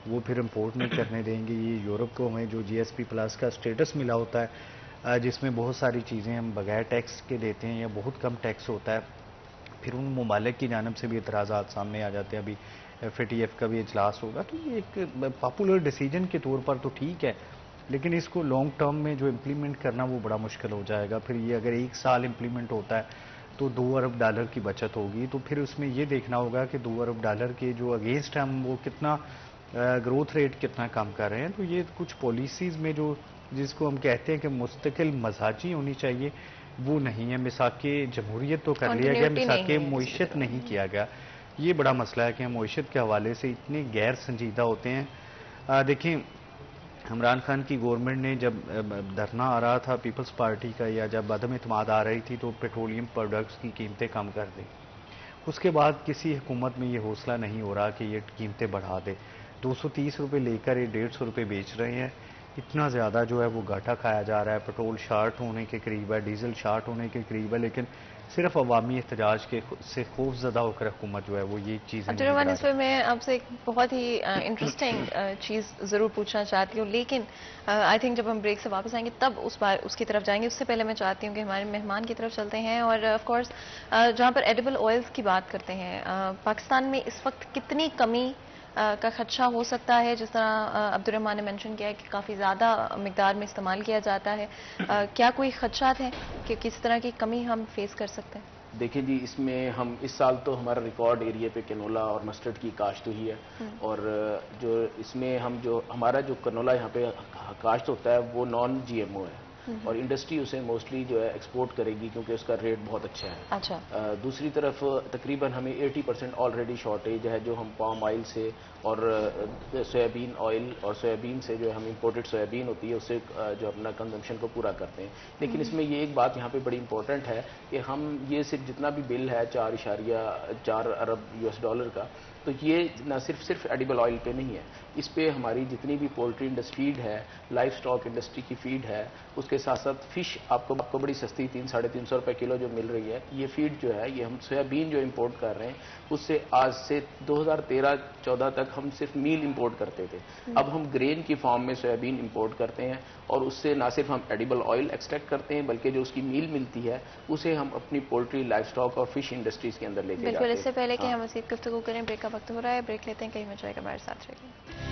Speaker 4: وہ پھر امپورٹ نہیں کرنے دیں گے. یہ یورپ کو ہمیں جو GSP+ کا اسٹیٹس ملا ہوتا ہے جس میں بہت ساری چیزیں ہم بغیر ٹیکس کے دیتے ہیں یا بہت کم ٹیکس ہوتا ہے, پھر ان ممالک کی جانب سے بھی اعتراضات سامنے آ جاتے ہیں. ابھی FATF کا بھی اجلاس ہوگا. تو یہ ایک پاپولر ڈیسیجن کے طور پر تو ٹھیک ہے, لیکن اس کو لانگ ٹرم میں جو امپلیمنٹ کرنا وہ بڑا مشکل ہو جائے گا. پھر یہ اگر 1 سال امپلیمنٹ ہوتا ہے تو $2 ارب کی بچت ہوگی. تو پھر اس میں یہ دیکھنا ہوگا کہ $2 ارب کے جو اگینسٹ ہم وہ کتنا گروتھ ریٹ کتنا کم کر رہے ہیں. تو یہ کچھ پالیسیز میں جو جس کو ہم کہتے ہیں کہ مستقل مزاجی ہونی چاہیے وہ نہیں ہے. مساق جمہوریت تو کر لیا گیا, مساق معیشت نہیں کیا گیا. یہ بڑا مسئلہ ہے کہ ہم معیشت کے حوالے سے اتنے غیر سنجیدہ ہوتے ہیں. دیکھیں عمران خان کی گورنمنٹ نے جب دھرنا آ رہا تھا پیپلز پارٹی کا, یا جب عدم اعتماد آ رہی تھی, تو پیٹرولیم پروڈکٹس کی قیمتیں کم کر دیں. اس کے بعد کسی حکومت میں یہ حوصلہ نہیں ہو رہا کہ یہ قیمتیں بڑھا دے. 230 روپے لے کر یہ 150 روپے بیچ رہے ہیں. اتنا زیادہ جو ہے وہ گھاٹا کھایا جا رہا ہے. پیٹرول شارٹ ہونے کے قریب ہے, ڈیزل شارٹ ہونے کے قریب ہے, لیکن صرف عوامی احتجاج سے خوف زدہ ہو کر حکومت جو ہے وہ یہ چیز.
Speaker 1: عبد الرحمان, اس پہ میں آپ سے ایک بہت ہی انٹرسٹنگ چیز ضرور پوچھنا چاہتی ہوں, لیکن آئی تھنک جب ہم بریک سے واپس آئیں گے تب اس کی طرف جائیں گے. اس سے پہلے میں چاہتی ہوں کہ ہمارے مہمان کی طرف چلتے ہیں, اور آف کورس جہاں پر ایڈیبل آئلس کی بات کرتے ہیں, پاکستان میں اس وقت کتنی کمی کا خدشہ ہو سکتا ہے؟ جس طرح عبد الرحمان نے مینشن کیا ہے کہ کافی زیادہ مقدار میں استعمال کیا جاتا ہے. کیا کوئی خدشات ہیں کہ کس طرح کی کمی ہم فیس کر سکتے ہیں؟
Speaker 5: دیکھیں جی, اس میں ہم اس سال تو ہمارا ریکارڈ ایریا پہ کنولا اور مسٹرڈ کی کاشت ہوئی ہے, اور جو اس میں ہم جو ہمارا جو کنولا یہاں پہ کاشت ہوتا ہے وہ نان GMO ہے, اور انڈسٹری اسے موسٹلی جو ہے ایکسپورٹ کرے گی کیونکہ اس کا ریٹ بہت اچھا ہے.
Speaker 1: اچھا.
Speaker 5: دوسری طرف تقریباً ہمیں 80% آلریڈی شارٹیج ہے, جو ہم پام آئل سے اور سویابین آئل اور سویابین سے جو ہم امپورٹڈ سویابین ہوتی ہے اس سے جو اپنا کنزمپشن کو پورا کرتے ہیں. لیکن اس میں یہ ایک بات یہاں پہ بڑی امپورٹنٹ ہے کہ ہم یہ صرف جتنا بھی بل ہے $4.4 ارب کا, تو یہ نہ صرف ایڈیبل آئل پہ نہیں ہے, اس پہ ہماری جتنی بھی پولٹری انڈسٹری فیڈ ہے, لائف سٹاک انڈسٹری کی فیڈ ہے, اس کے ساتھ ساتھ فش آپ کو بڑی سستی 300-350 روپے کلو جو مل رہی ہے. یہ فیڈ جو ہے یہ ہم سویابین جو امپورٹ کر رہے ہیں اس سے آج سے 2013-14 تک ہم صرف میل امپورٹ کرتے تھے. اب ہم گرین کی فارم میں سویابین امپورٹ کرتے ہیں اور اس سے نہ صرف ہم ایڈیبل آئل ایکسٹریکٹ کرتے ہیں بلکہ جو اس کی میل ملتی ہے اسے ہم اپنی پولٹری، لائف سٹاک اور فش انڈسٹریز کے اندر لے کے جاتے ہیں.
Speaker 1: بالکل. اس سے پہلے کہ ہم مزید گفتگو کریں بریک کا وقت ہو رہا ہے. بریک لیتے ہیں, کہیں مت جائے گا, ہمارے ساتھ رہیے.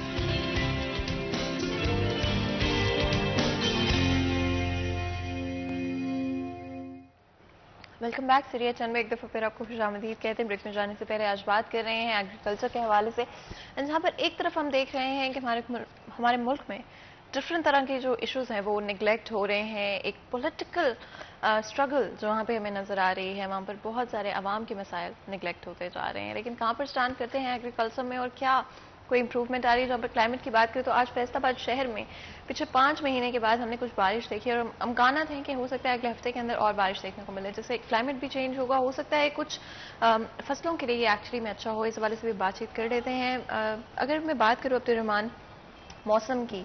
Speaker 1: Welcome back. سیریہ چند میں ایک دفعہ پھر آپ کو خوش آمدید کہتے ہیں. بریک میں جانے سے پہلے آج بات کر رہے ہیں ایگریکلچر کے حوالے سے, جہاں پر ایک طرف ہم دیکھ رہے ہیں کہ ہمارے ملک میں ڈفرینٹ طرح کے جو ایشوز ہیں وہ نگلیکٹ ہو رہے ہیں. ایک پولیٹیکل اسٹرگل جو وہاں پہ ہمیں نظر آ رہی ہے, وہاں پر بہت سارے عوام کے مسائل نگلیکٹ ہوتے جا رہے ہیں. لیکن کہاں پر اسٹینڈ کرتے ہیں ایگریکلچر میں, اور کیا کوئی امپروومنٹ آ رہی ہے؟ جہاں پر کلائمیٹ کی بات کریں تو آج فیصل آباد شہر میں پچھلے 5 مہینے کے بعد ہم نے کچھ بارش دیکھی اور امکانات ہیں کہ ہو سکتا ہے اگلے ہفتے کے اندر اور بارش دیکھنے کو ملے, جس سے کلائمیٹ بھی چینج ہوگا. ہو سکتا ہے کچھ فصلوں کے لیے یہ ایکچولی میں اچھا ہو. اس حوالے سے بھی بات چیت کر لیتے ہیں. اگر میں بات کروں عبدالرحمان موسم کی,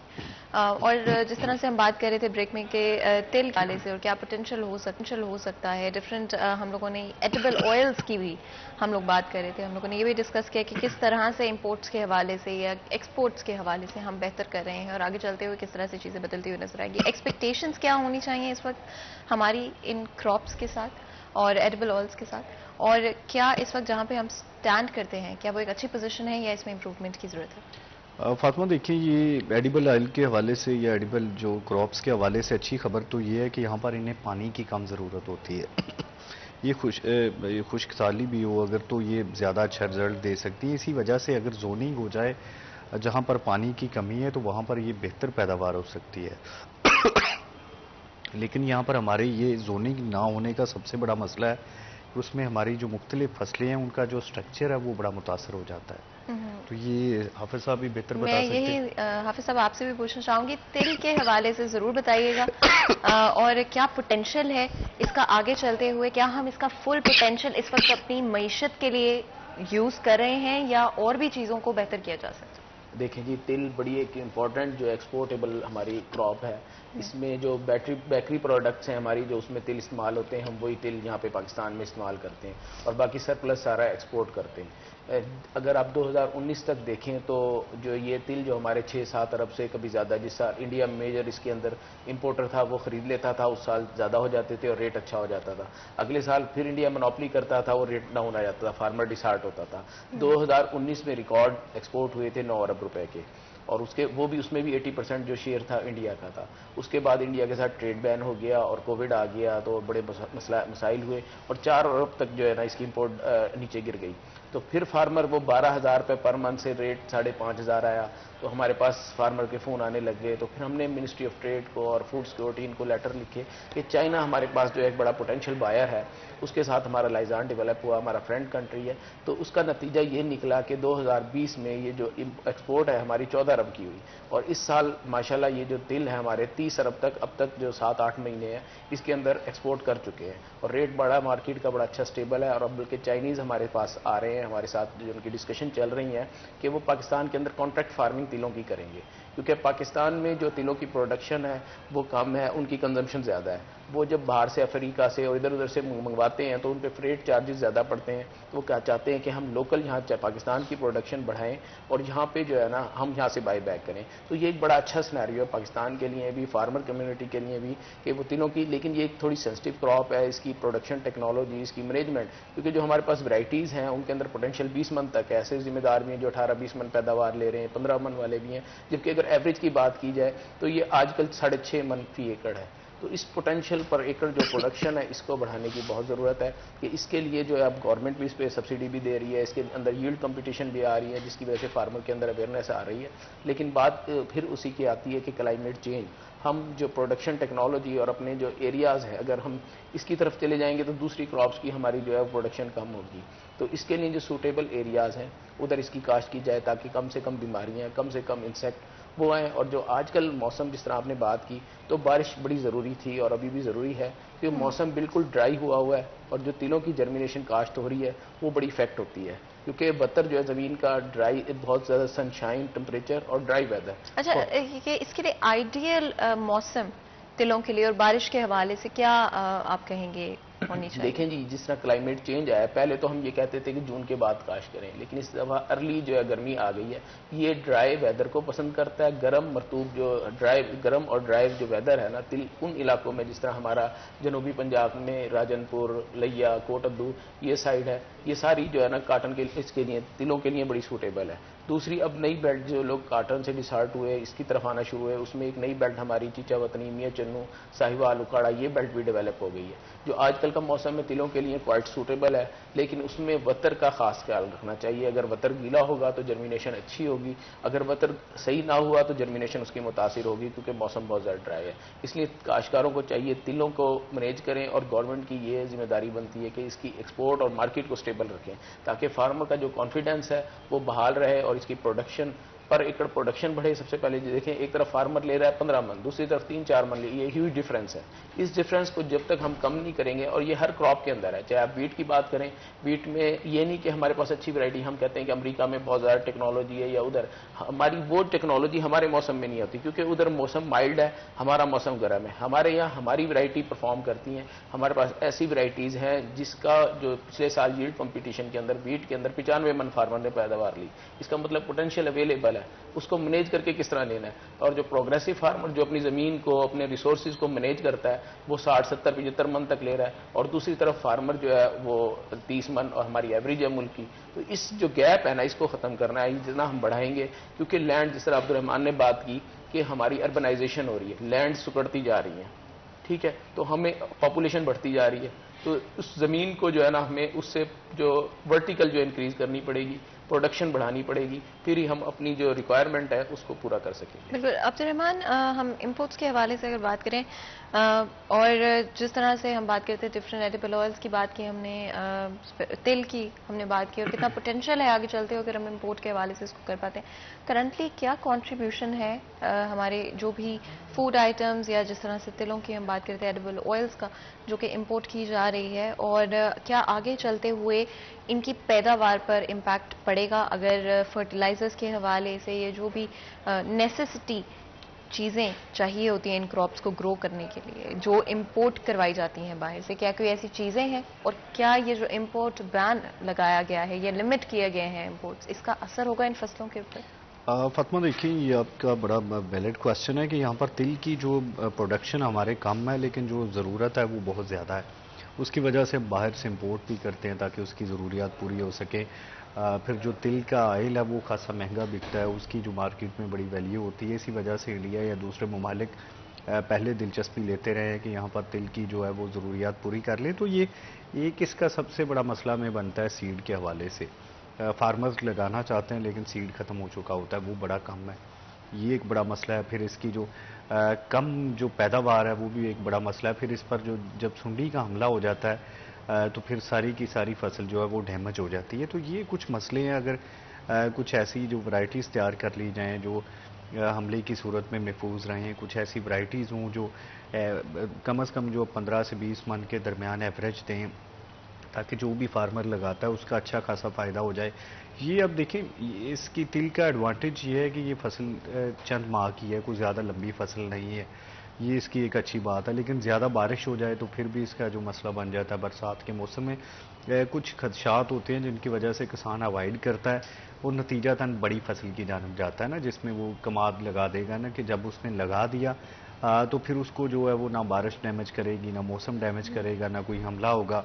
Speaker 1: اور جس طرح سے ہم بات کر رہے تھے بریک میں کہ تیل والے سے اور کیا پوٹینشیل ہو سکتا ہے, ڈفرینٹ ہم لوگوں نے ایڈیبل آئلس کی بھی ہم لوگ بات کر رہے تھے. ہم لوگوں نے یہ بھی ڈسکس کیا کہ کس طرح سے امپورٹس کے حوالے سے یا ایکسپورٹس کے حوالے سے ہم بہتر کر رہے ہیں, اور آگے چلتے ہوئے کس طرح سے چیزیں بدلتی ہوئی نظر آئے گی. ایکسپیکٹیشنز کیا ہونی چاہیے اس وقت ہماری ان کراپس کے ساتھ اور ایڈیبل آئلس کے ساتھ, اور کیا اس وقت جہاں پہ ہم اسٹینڈ کرتے ہیں کیا وہ ایک اچھی پوزیشن ہے یا اس میں امپروومنٹ کی ضرورت ہے؟
Speaker 4: فاطمہ دیکھیں, یہ ایڈیبل آئل کے حوالے سے یا ایڈیبل جو کراپس کے حوالے سے اچھی خبر تو یہ ہے کہ یہاں پر انہیں پانی کی کم ضرورت ہوتی ہے. یہ خشک سالی بھی ہو اگر تو یہ زیادہ اچھا رزلٹ دے سکتی ہیں. اسی وجہ سے اگر زوننگ ہو جائے جہاں پر پانی کی کمی ہے تو وہاں پر یہ بہتر پیداوار ہو سکتی ہے. لیکن یہاں پر ہمارے یہ زوننگ نہ ہونے کا سب سے بڑا مسئلہ ہے کہ اس میں ہماری جو مختلف فصلیں ہیں ان کا جو سٹرکچر ہے وہ بڑا متاثر ہو جاتا ہے. تو یہ حافظ صاحب بھی بہتر بتا سکتے ہیں.
Speaker 1: میں یہی حافظ صاحب آپ سے بھی پوچھنا چاہوں گی, تیل کے حوالے سے ضرور بتائیے گا, اور کیا پوٹینشیل ہے اس کا آگے چلتے ہوئے, کیا ہم اس کا فل پوٹینشیل اس وقت اپنی معیشت کے لیے یوز کر رہے ہیں یا اور بھی چیزوں کو بہتر کیا جا سکتا ہے؟
Speaker 5: دیکھیں جی, تل بڑی ایک امپورٹنٹ جو ایکسپورٹیبل ہماری کراپ ہے. اس میں جو بیکری پروڈکٹس ہیں ہماری جو اس میں تل استعمال ہوتے ہیں, ہم وہی تل یہاں پہ پاکستان میں استعمال کرتے ہیں اور باقی سرپلس سارا ایکسپورٹ کرتے ہیں. اگر آپ 2019 تک دیکھیں تو جو یہ تل جو ہمارے 6-7 ارب سے کبھی زیادہ, جس سال انڈیا میجر اس کے اندر امپورٹر تھا وہ خرید لیتا تھا, اس سال زیادہ ہو جاتے تھے اور ریٹ اچھا ہو جاتا تھا. اگلے سال پھر انڈیا منوپلی کرتا تھا, وہ ریٹ ڈاؤن آ جاتا تھا, فارمر ڈسہارٹ ہوتا تھا. 2019 میں ریکارڈ ایکسپورٹ ہوئے تھے 9 ارب روپے کے, اور اس میں بھی 80% جو شیئر تھا انڈیا کا تھا. اس کے بعد انڈیا کے ساتھ ٹریڈ بین ہو گیا اور کووڈ آ گیا تو بڑے مسائل ہوئے اور 4 ارب تک جو ہے نا اس کی امپورٹ نیچے گر گئی. تو پھر فارمر وہ 12,000 روپے پر منتھ سے ریٹ 5,500 آیا تو ہمارے پاس فارمر کے فون آنے لگ گئے. تو پھر ہم نے منسٹری آف ٹریڈ کو اور فوڈ سیکورٹی ان کو لیٹر لکھے کہ چائنا ہمارے پاس جو ایک بڑا پوٹینشیل بائر ہے, اس کے ساتھ ہمارا لائزان ڈیولپ ہوا, ہمارا فرینڈ کنٹری ہے. تو اس کا نتیجہ یہ نکلا کہ 2020 میں یہ جو ایکسپورٹ ہے ہماری 14 ارب کی ہوئی, اور اس سال ماشاءاللہ یہ جو تل ہے ہمارے 30 ارب تک اب تک جو 7-8 مہینے ہیں اس کے اندر ایکسپورٹ کر چکے ہیں, اور ریٹ بڑا مارکیٹ کا بڑا اچھا سٹیبل ہے. اور اب بلکہ چائنیز ہمارے پاس آ رہے ہیں, ہمارے ساتھ جو ان کی ڈسکشن چل رہی ہیں کہ وہ پاکستان کے اندر کانٹریکٹ فارمنگ تلوں کی کریں گے, کیونکہ پاکستان میں جو تلوں کی پروڈکشن ہے وہ کم ہے, ان کی کنزمپشن زیادہ ہے. وہ جب باہر سے افریقہ سے اور ادھر ادھر سے منگواتے ہیں تو ان پہ فریٹ چارجز زیادہ پڑتے ہیں. تو وہ کیا چاہتے ہیں کہ ہم لوکل یہاں پاکستان کی پروڈکشن بڑھائیں اور یہاں پہ جو ہے نا ہم یہاں سے بائی بیک کریں. تو یہ ایک بڑا اچھا سینیریو ہے پاکستان کے لیے بھی, فارمر کمیونٹی کے لیے بھی, کہ وہ تلوں کی, لیکن یہ ایک تھوڑی سینسٹیو کراپ ہے, اس کی پروڈکشن ٹیکنالوجی, اس کی مینجمنٹ, کیونکہ جو ہمارے پاس ورائٹیز ہیں ان کے اندر پوٹینشیل 20 من تک ہے. ایسے ذمہ دار بھی ہیں جو 18-20 من پیداوار لے رہے ہیں, 15 من والے بھی ہیں, جبکہ اگر ایوریج کی بات کی جائے تو یہ آج کل 6.5 من فی ایکڑ ہے. تو اس پوٹینشیل پر ایکڑ جو پروڈکشن ہے اس کو بڑھانے کی بہت ضرورت ہے, کہ اس کے لیے جو ہے اب گورنمنٹ بھی اس پہ سبسڈی بھی دے رہی ہے, اس کے اندر ییلڈ کمپٹیشن بھی آ رہی ہے جس کی وجہ سے فارمر کے اندر اویئرنیس آ رہی ہے. لیکن بات پھر اسی کی آتی ہے کہ کلائمیٹ چینج, ہم جو پروڈکشن ٹیکنالوجی اور اپنے جو ایریاز ہیں اگر ہم اس کی طرف چلے جائیں گے تو دوسری کراپس کی ہماری جو ہے پروڈکشن کم ہوگی. تو اس کے لیے جو سوٹیبل ایریاز ہیں ادھر اس کی کاشت کی جائے تاکہ کم سے کم بیماریاں, کم سے کم انسیکٹ وہ آئیں. اور جو آج کل موسم جس طرح آپ نے بات کی تو بارش بڑی ضروری تھی اور ابھی بھی ضروری ہے, کیونکہ موسم بالکل ڈرائی ہوا ہے اور جو تلوں کی جرمینیشن کاشت ہو رہی ہے وہ بڑی افیکٹ ہوتی ہے, کیونکہ بدتر جو ہے زمین کا ڈرائی, بہت زیادہ سن شائن ٹمپریچر اور ڈرائی ویدر.
Speaker 1: اچھا, اس کے لیے آئیڈیل موسم تلوں کے لیے اور بارش کے حوالے سے کیا آپ کہیں گے ہونی چاہیے؟
Speaker 5: دیکھیں جی، جس طرح کلائمیٹ چینج آیا ہے، پہلے تو ہم یہ کہتے تھے کہ جون کے بعد کاشت کریں، لیکن اس دفعہ ارلی جو ہے گرمی آ گئی ہے. یہ ڈرائی ویدر کو پسند کرتا ہے. گرم مرطوب جو گرم اور ڈرائی جو ویدر ہے نا، ان علاقوں میں جس طرح ہمارا جنوبی پنجاب میں راجن پور، لیا، کوٹ ادو یہ سائڈ ہے، یہ ساری جو ہے نا کاٹن کے اس کے لیے، تلوں کے لیے بڑی سوٹیبل ہے. دوسری اب نئی بیلٹ جو لوگ کاٹن سے ڈسارٹ ہوئے اس کی طرف آنا شروع ہوئے، اس میں ایک نئی بیلٹ ہماری چیچا وطنی، میاں چنو، ساہیوال، اکاڑا، یہ بیلٹ بھی ڈیولپ ہو گئی ہے جو آج کل کا موسم میں تلوں کے لیے کوائٹ سوٹیبل ہے. لیکن اس میں وتر کا خاص خیال رکھنا چاہیے. اگر وتر گیلا ہوگا تو جرمینیشن اچھی ہوگی، اگر وتر صحیح نہ ہوا تو جرمینیشن اس کی متاثر ہوگی، کیونکہ موسم بہت زیادہ ڈرائی ہے. اس لیے کاشتکاروں کو چاہیے تلوں کو مینیج کریں، اور گورنمنٹ کی یہ ذمہ داری بنتی ہے کہ اس کی ایکسپورٹ اور مارکیٹ کو سٹیبل رکھیں، تاکہ فارمر کا جو کانفیڈنس ہے وہ بحال رہے اور اس کی پروڈکشن پر ایکڑ پروڈکشن بڑھے. سب سے پہلے دیکھیں، ایک طرف فارمر لے رہا ہے 15 من، دوسری طرف 3-4 من لے، یہ ہیوج ڈفرینس ہے. اس ڈفرینس کو جب تک ہم کم نہیں کریں گے، اور یہ ہر کراپ کے اندر ہے، چاہے آپ ویٹ کی بات کریں، ویٹ میں یہ نہیں کہ ہمارے پاس اچھی ورائٹی، ہم کہتے ہیں کہ امریکہ میں بہت زیادہ ٹیکنالوجی ہے یا ادھر، ہماری وہ ٹیکنالوجی ہمارے موسم میں نہیں ہوتی، کیونکہ ادھر موسم مائلڈ ہے، ہمارا موسم گرم ہے. ہمارے یہاں ہماری ورائٹی پرفارم کرتی ہیں. ہمارے پاس ایسی ورائٹیز ہیں جس کا جو پچھلے سال ییلڈ کمپٹیشن کے اندر ویٹ کے اندر 95 من فارمر نے پیداوار لی. اس کا مطلب پوٹینشیل اویلیبل ہے، اس کو مینیج کر کے کس طرح لینا ہے. اور جو پروگریسو فارمر جو اپنی زمین کو، اپنے ریسورسز کو مینیج کرتا ہے، وہ 60, 70, 75 من تک لے رہا ہے، اور دوسری طرف فارمر جو ہے وہ 30 من، اور ہماری ایوریج ہے ملک کی. تو اس جو گیپ ہے نا، اس کو ختم کرنا ہے. جتنا ہم بڑھائیں گے، کیونکہ لینڈ، جس طرح عبدالرحمان نے بات کی کہ ہماری اربنائزیشن ہو رہی ہے، لینڈ سکڑتی جا رہی ہیں، ٹھیک ہے، تو ہمیں پاپولیشن بڑھتی جا رہی ہے، تو اس زمین کو جو ہے نا ہمیں اس سے جو ورٹیکل جو انکریز کرنی پڑے گی، پروڈکشن بڑھانی پڑے گی، پھر ہی ہم اپنی جو ریکوائرمنٹ ہے اس کو پورا کر سکیں گے.
Speaker 1: بالکل. عبدالرحمان، ہم امپورٹس کے حوالے سے اگر بات کریں، اور جس طرح سے ہم بات کرتے ہیں ڈفرینٹ ایڈیبل آئلس کی بات کی ہم نے، تیل کی ہم نے بات کی، اور کتنا پوٹینشیل ہے آگے چلتے ہوئے اگر ہم امپورٹ کے حوالے سے اس کو کر پاتے ہیں. کرنٹلی کیا کنٹریبیوشن ہے ہمارے جو بھی فوڈ آئٹمز، یا جس طرح سے تلوں کی ہم بات کرتے ہیں ایڈیبل آئلس کا، جو کہ امپورٹ کی جا رہی ہے، اور کیا آگے چلتے ہوئے ان کی پیداوار پر امپیکٹ پڑے گا اگر فرٹیلائزرز کے حوالے سے یہ جو بھی نیسیسٹی چیزیں چاہیے ہوتی ہیں ان کراپس کو گرو کرنے کے لیے جو امپورٹ کروائی جاتی ہیں باہر سے، کیا کوئی ایسی چیزیں ہیں، اور کیا یہ جو امپورٹ بین لگایا گیا ہے یا لمٹ کیے گئے ہیں امپورٹس، اس کا اثر ہوگا ان فصلوں کے اوپر؟
Speaker 4: فاطمہ دیکھیں، یہ آپ کا بڑا ویلڈ کوشچن ہے کہ یہاں پر تل کی جو پروڈکشن ہمارے کم ہے، لیکن جو ضرورت ہے وہ بہت زیادہ ہے. اس کی وجہ سے باہر سے امپورٹ بھی کرتے ہیں تاکہ اس کی ضروریات پوری ہو سکے. پھر جو تل کا آئل ہے وہ خاصا مہنگا بکتا ہے، اس کی جو مارکیٹ میں بڑی ویلیو ہوتی ہے. اسی وجہ سے انڈیا یا دوسرے ممالک پہلے دلچسپی لیتے رہے ہیں کہ یہاں پر تل کی جو ہے وہ ضروریات پوری کر لیں. تو یہ ایک اس کا سب سے بڑا مسئلہ میں بنتا ہے سیڈ کے حوالے سے. فارمرز لگانا چاہتے ہیں لیکن سیڈ ختم ہو چکا ہوتا ہے، وہ بڑا کم ہے، یہ ایک بڑا مسئلہ ہے. پھر اس کی جو کم جو پیداوار ہے وہ بھی ایک بڑا مسئلہ ہے. پھر اس پر جب سنڈی کا حملہ ہو جاتا ہے تو پھر ساری کی ساری فصل جو ہے وہ ڈیمیج ہو جاتی ہے. تو یہ کچھ مسئلے ہیں. اگر کچھ ایسی جو ورائٹیز تیار کر لی جائیں جو حملے کی صورت میں محفوظ رہیں، کچھ ایسی ورائٹیز ہوں جو کم از کم جو 15 سے 20 من کے درمیان ایوریج دیں، تاکہ جو بھی فارمر لگاتا ہے اس کا اچھا خاصا فائدہ ہو جائے. یہ اب دیکھیں، اس کی تل کا ایڈوانٹیج یہ ہے کہ یہ فصل چند ماہ کی ہے، کوئی زیادہ لمبی فصل نہیں ہے، یہ اس کی ایک اچھی بات ہے. لیکن زیادہ بارش ہو جائے تو پھر بھی اس کا جو مسئلہ بن جاتا ہے. برسات کے موسم میں کچھ خدشات ہوتے ہیں جن کی وجہ سے کسان اوائڈ کرتا ہے، اور نتیجتاً بڑی فصل کی جانب جاتا ہے نا، جس میں وہ کماد لگا دے گا نا، کہ جب اس نے لگا دیا تو پھر اس کو جو ہے وہ نہ بارش ڈیمیج کرے گی، نہ موسم ڈیمیج کرے گا، نہ کوئی حملہ ہوگا،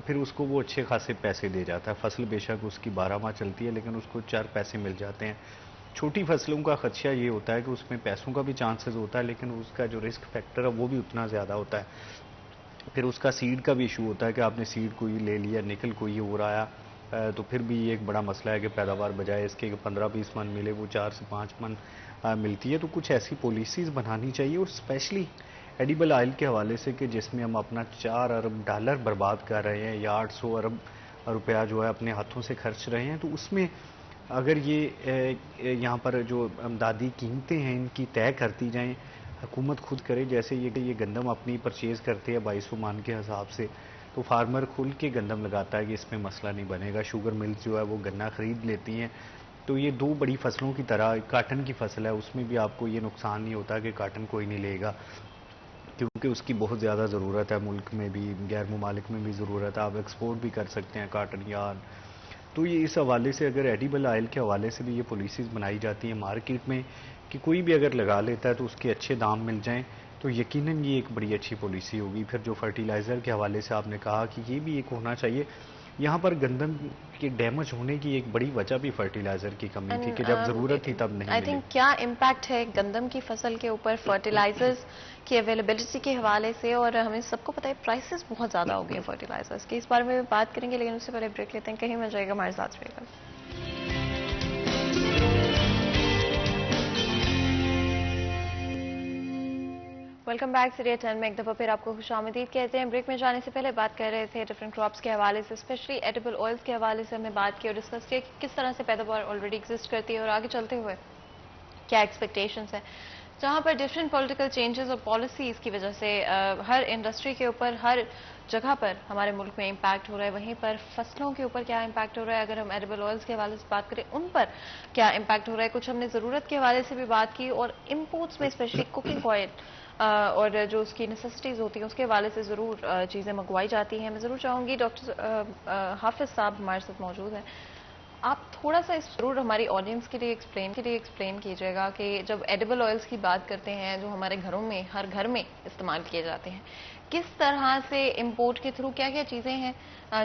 Speaker 4: پھر اس کو وہ اچھے خاصے پیسے دے جاتا ہے. فصل بے شک اس کی 12 ماہ چلتی ہے لیکن اس کو 4 پیسے مل جاتے ہیں. چھوٹی فصلوں کا خدشہ یہ ہوتا ہے کہ اس میں پیسوں کا بھی چانسز ہوتا ہے، لیکن اس کا جو رسک فیکٹر ہے وہ بھی اتنا زیادہ ہوتا ہے. پھر اس کا سیڈ کا بھی ایشو ہوتا ہے کہ آپ نے سیڈ کوئی لے لیا، نکل کوئی ہو رہا ہے، تو پھر بھی یہ ایک بڑا مسئلہ ہے کہ پیداوار بجائے اس کے 15-20 من ملے وہ 4 سے 5 من ملتی ہے. تو کچھ ایسی پالیسیز بنانی چاہیے، اور اسپیشلی ایڈیبل آئل کے حوالے سے کہ جس میں ہم اپنا $4 ارب برباد کر رہے ہیں، یا 800 ارب روپیہ جو ہے اپنے ہاتھوں سے خرچ رہے ہیں. تو اس میں اگر یہ یہاں پر جو امدادی قیمتیں ہیں ان کی طے کرتی جائیں، حکومت خود کرے، جیسے یہ گندم اپنی پرچیز کرتے ہیں 2200 من کے حساب سے، تو فارمر کھل کے گندم لگاتا ہے کہ اس میں مسئلہ نہیں بنے گا. شوگر ملز جو ہے وہ گنا خرید لیتی ہیں. تو یہ 2 بڑی فصلوں کی طرح کاٹن کی فصل ہے، اس میں بھی آپ کو یہ نقصان نہیں ہوتا کہ کاٹن کوئی نہیں لے گا. کیونکہ اس کی بہت زیادہ ضرورت ہے، ملک میں بھی غیر ممالک میں بھی ضرورت ہے، آپ ایکسپورٹ بھی کر سکتے ہیں کاٹن یارن. تو یہ اس حوالے سے اگر ایڈیبل آئل کے حوالے سے بھی یہ پالیسیز بنائی جاتی ہیں مارکیٹ میں کہ کوئی بھی اگر لگا لیتا ہے تو اس کے اچھے دام مل جائیں، تو یقیناً یہ ایک بڑی اچھی پالیسی ہوگی. پھر جو فرٹیلائزر کے حوالے سے آپ نے کہا کہ یہ بھی ایک ہونا چاہیے. یہاں پر گندم کے ڈیمیج ہونے کی ایک بڑی وجہ بھی فرٹیلائزر کی کمی تھی کہ جب ضرورت تھی تب نہیں
Speaker 1: آئی
Speaker 4: ملی.
Speaker 1: تھنک کیا امپیکٹ ہے گندم کی فصل کے اوپر فرٹیلائزرز کی اویلیبلٹی کے حوالے سے، اور ہمیں سب کو پتہ ہے پرائسز بہت زیادہ ہو گئی ہیں فرٹیلائزرز کی. اس بارے میں بات کریں گے لیکن اس سے پہلے بریک لیتے ہیں. کہیں مل جائے گا، ہمارے ساتھ رہے گا. Welcome back. سیریل 10 میں ایک دفعہ پھر آپ کو خوش آمدید کہتے ہیں. بریک میں جانے سے پہلے بات کر رہے تھے ڈفرینٹ کراپس کے حوالے سے، اسپیشلی ایڈیبل آئلس کے حوالے سے ہم نے بات کی اور ڈسکس کیا کہ کس طرح سے پیداوار آلریڈی ایگزسٹ کرتی ہے اور آگے چلتے ہوئے کیا ایکسپیکٹیشنس ہیں. جہاں پر ڈفرینٹ پولیٹیکل چینجز اور پالیسیز کی وجہ سے ہر انڈسٹری کے اوپر ہر جگہ پر ہمارے ملک میں امپیکٹ ہو رہا ہے، وہیں پر فصلوں کے اوپر کیا امپیکٹ ہو رہا ہے. اگر ہم ایڈیبل آئلس کے حوالے سے بات کریں ان پر کیا امپیکٹ ہو رہا ہے. کچھ ہم نے ضرورت کے حوالے سے بھی بات کی اور امپورٹس میں اسپیشلی کوکنگ آئل اور جو اس کی نیسیسٹیز ہوتی ہیں اس کے حوالے سے ضرور چیزیں منگوائی جاتی ہیں. میں ضرور چاہوں گی ڈاکٹر حافظ صاحب ہمارے ساتھ موجود ہیں، آپ تھوڑا سا اس ضرور ہماری آڈینس کے لیے ایکسپلین کیجیے گا کہ جب ایڈیبل آئلس کی بات کرتے ہیں جو ہمارے گھروں میں ہر گھر میں استعمال کیے جاتے ہیں، کس طرح سے امپورٹ کے تھرو کیا کیا چیزیں ہیں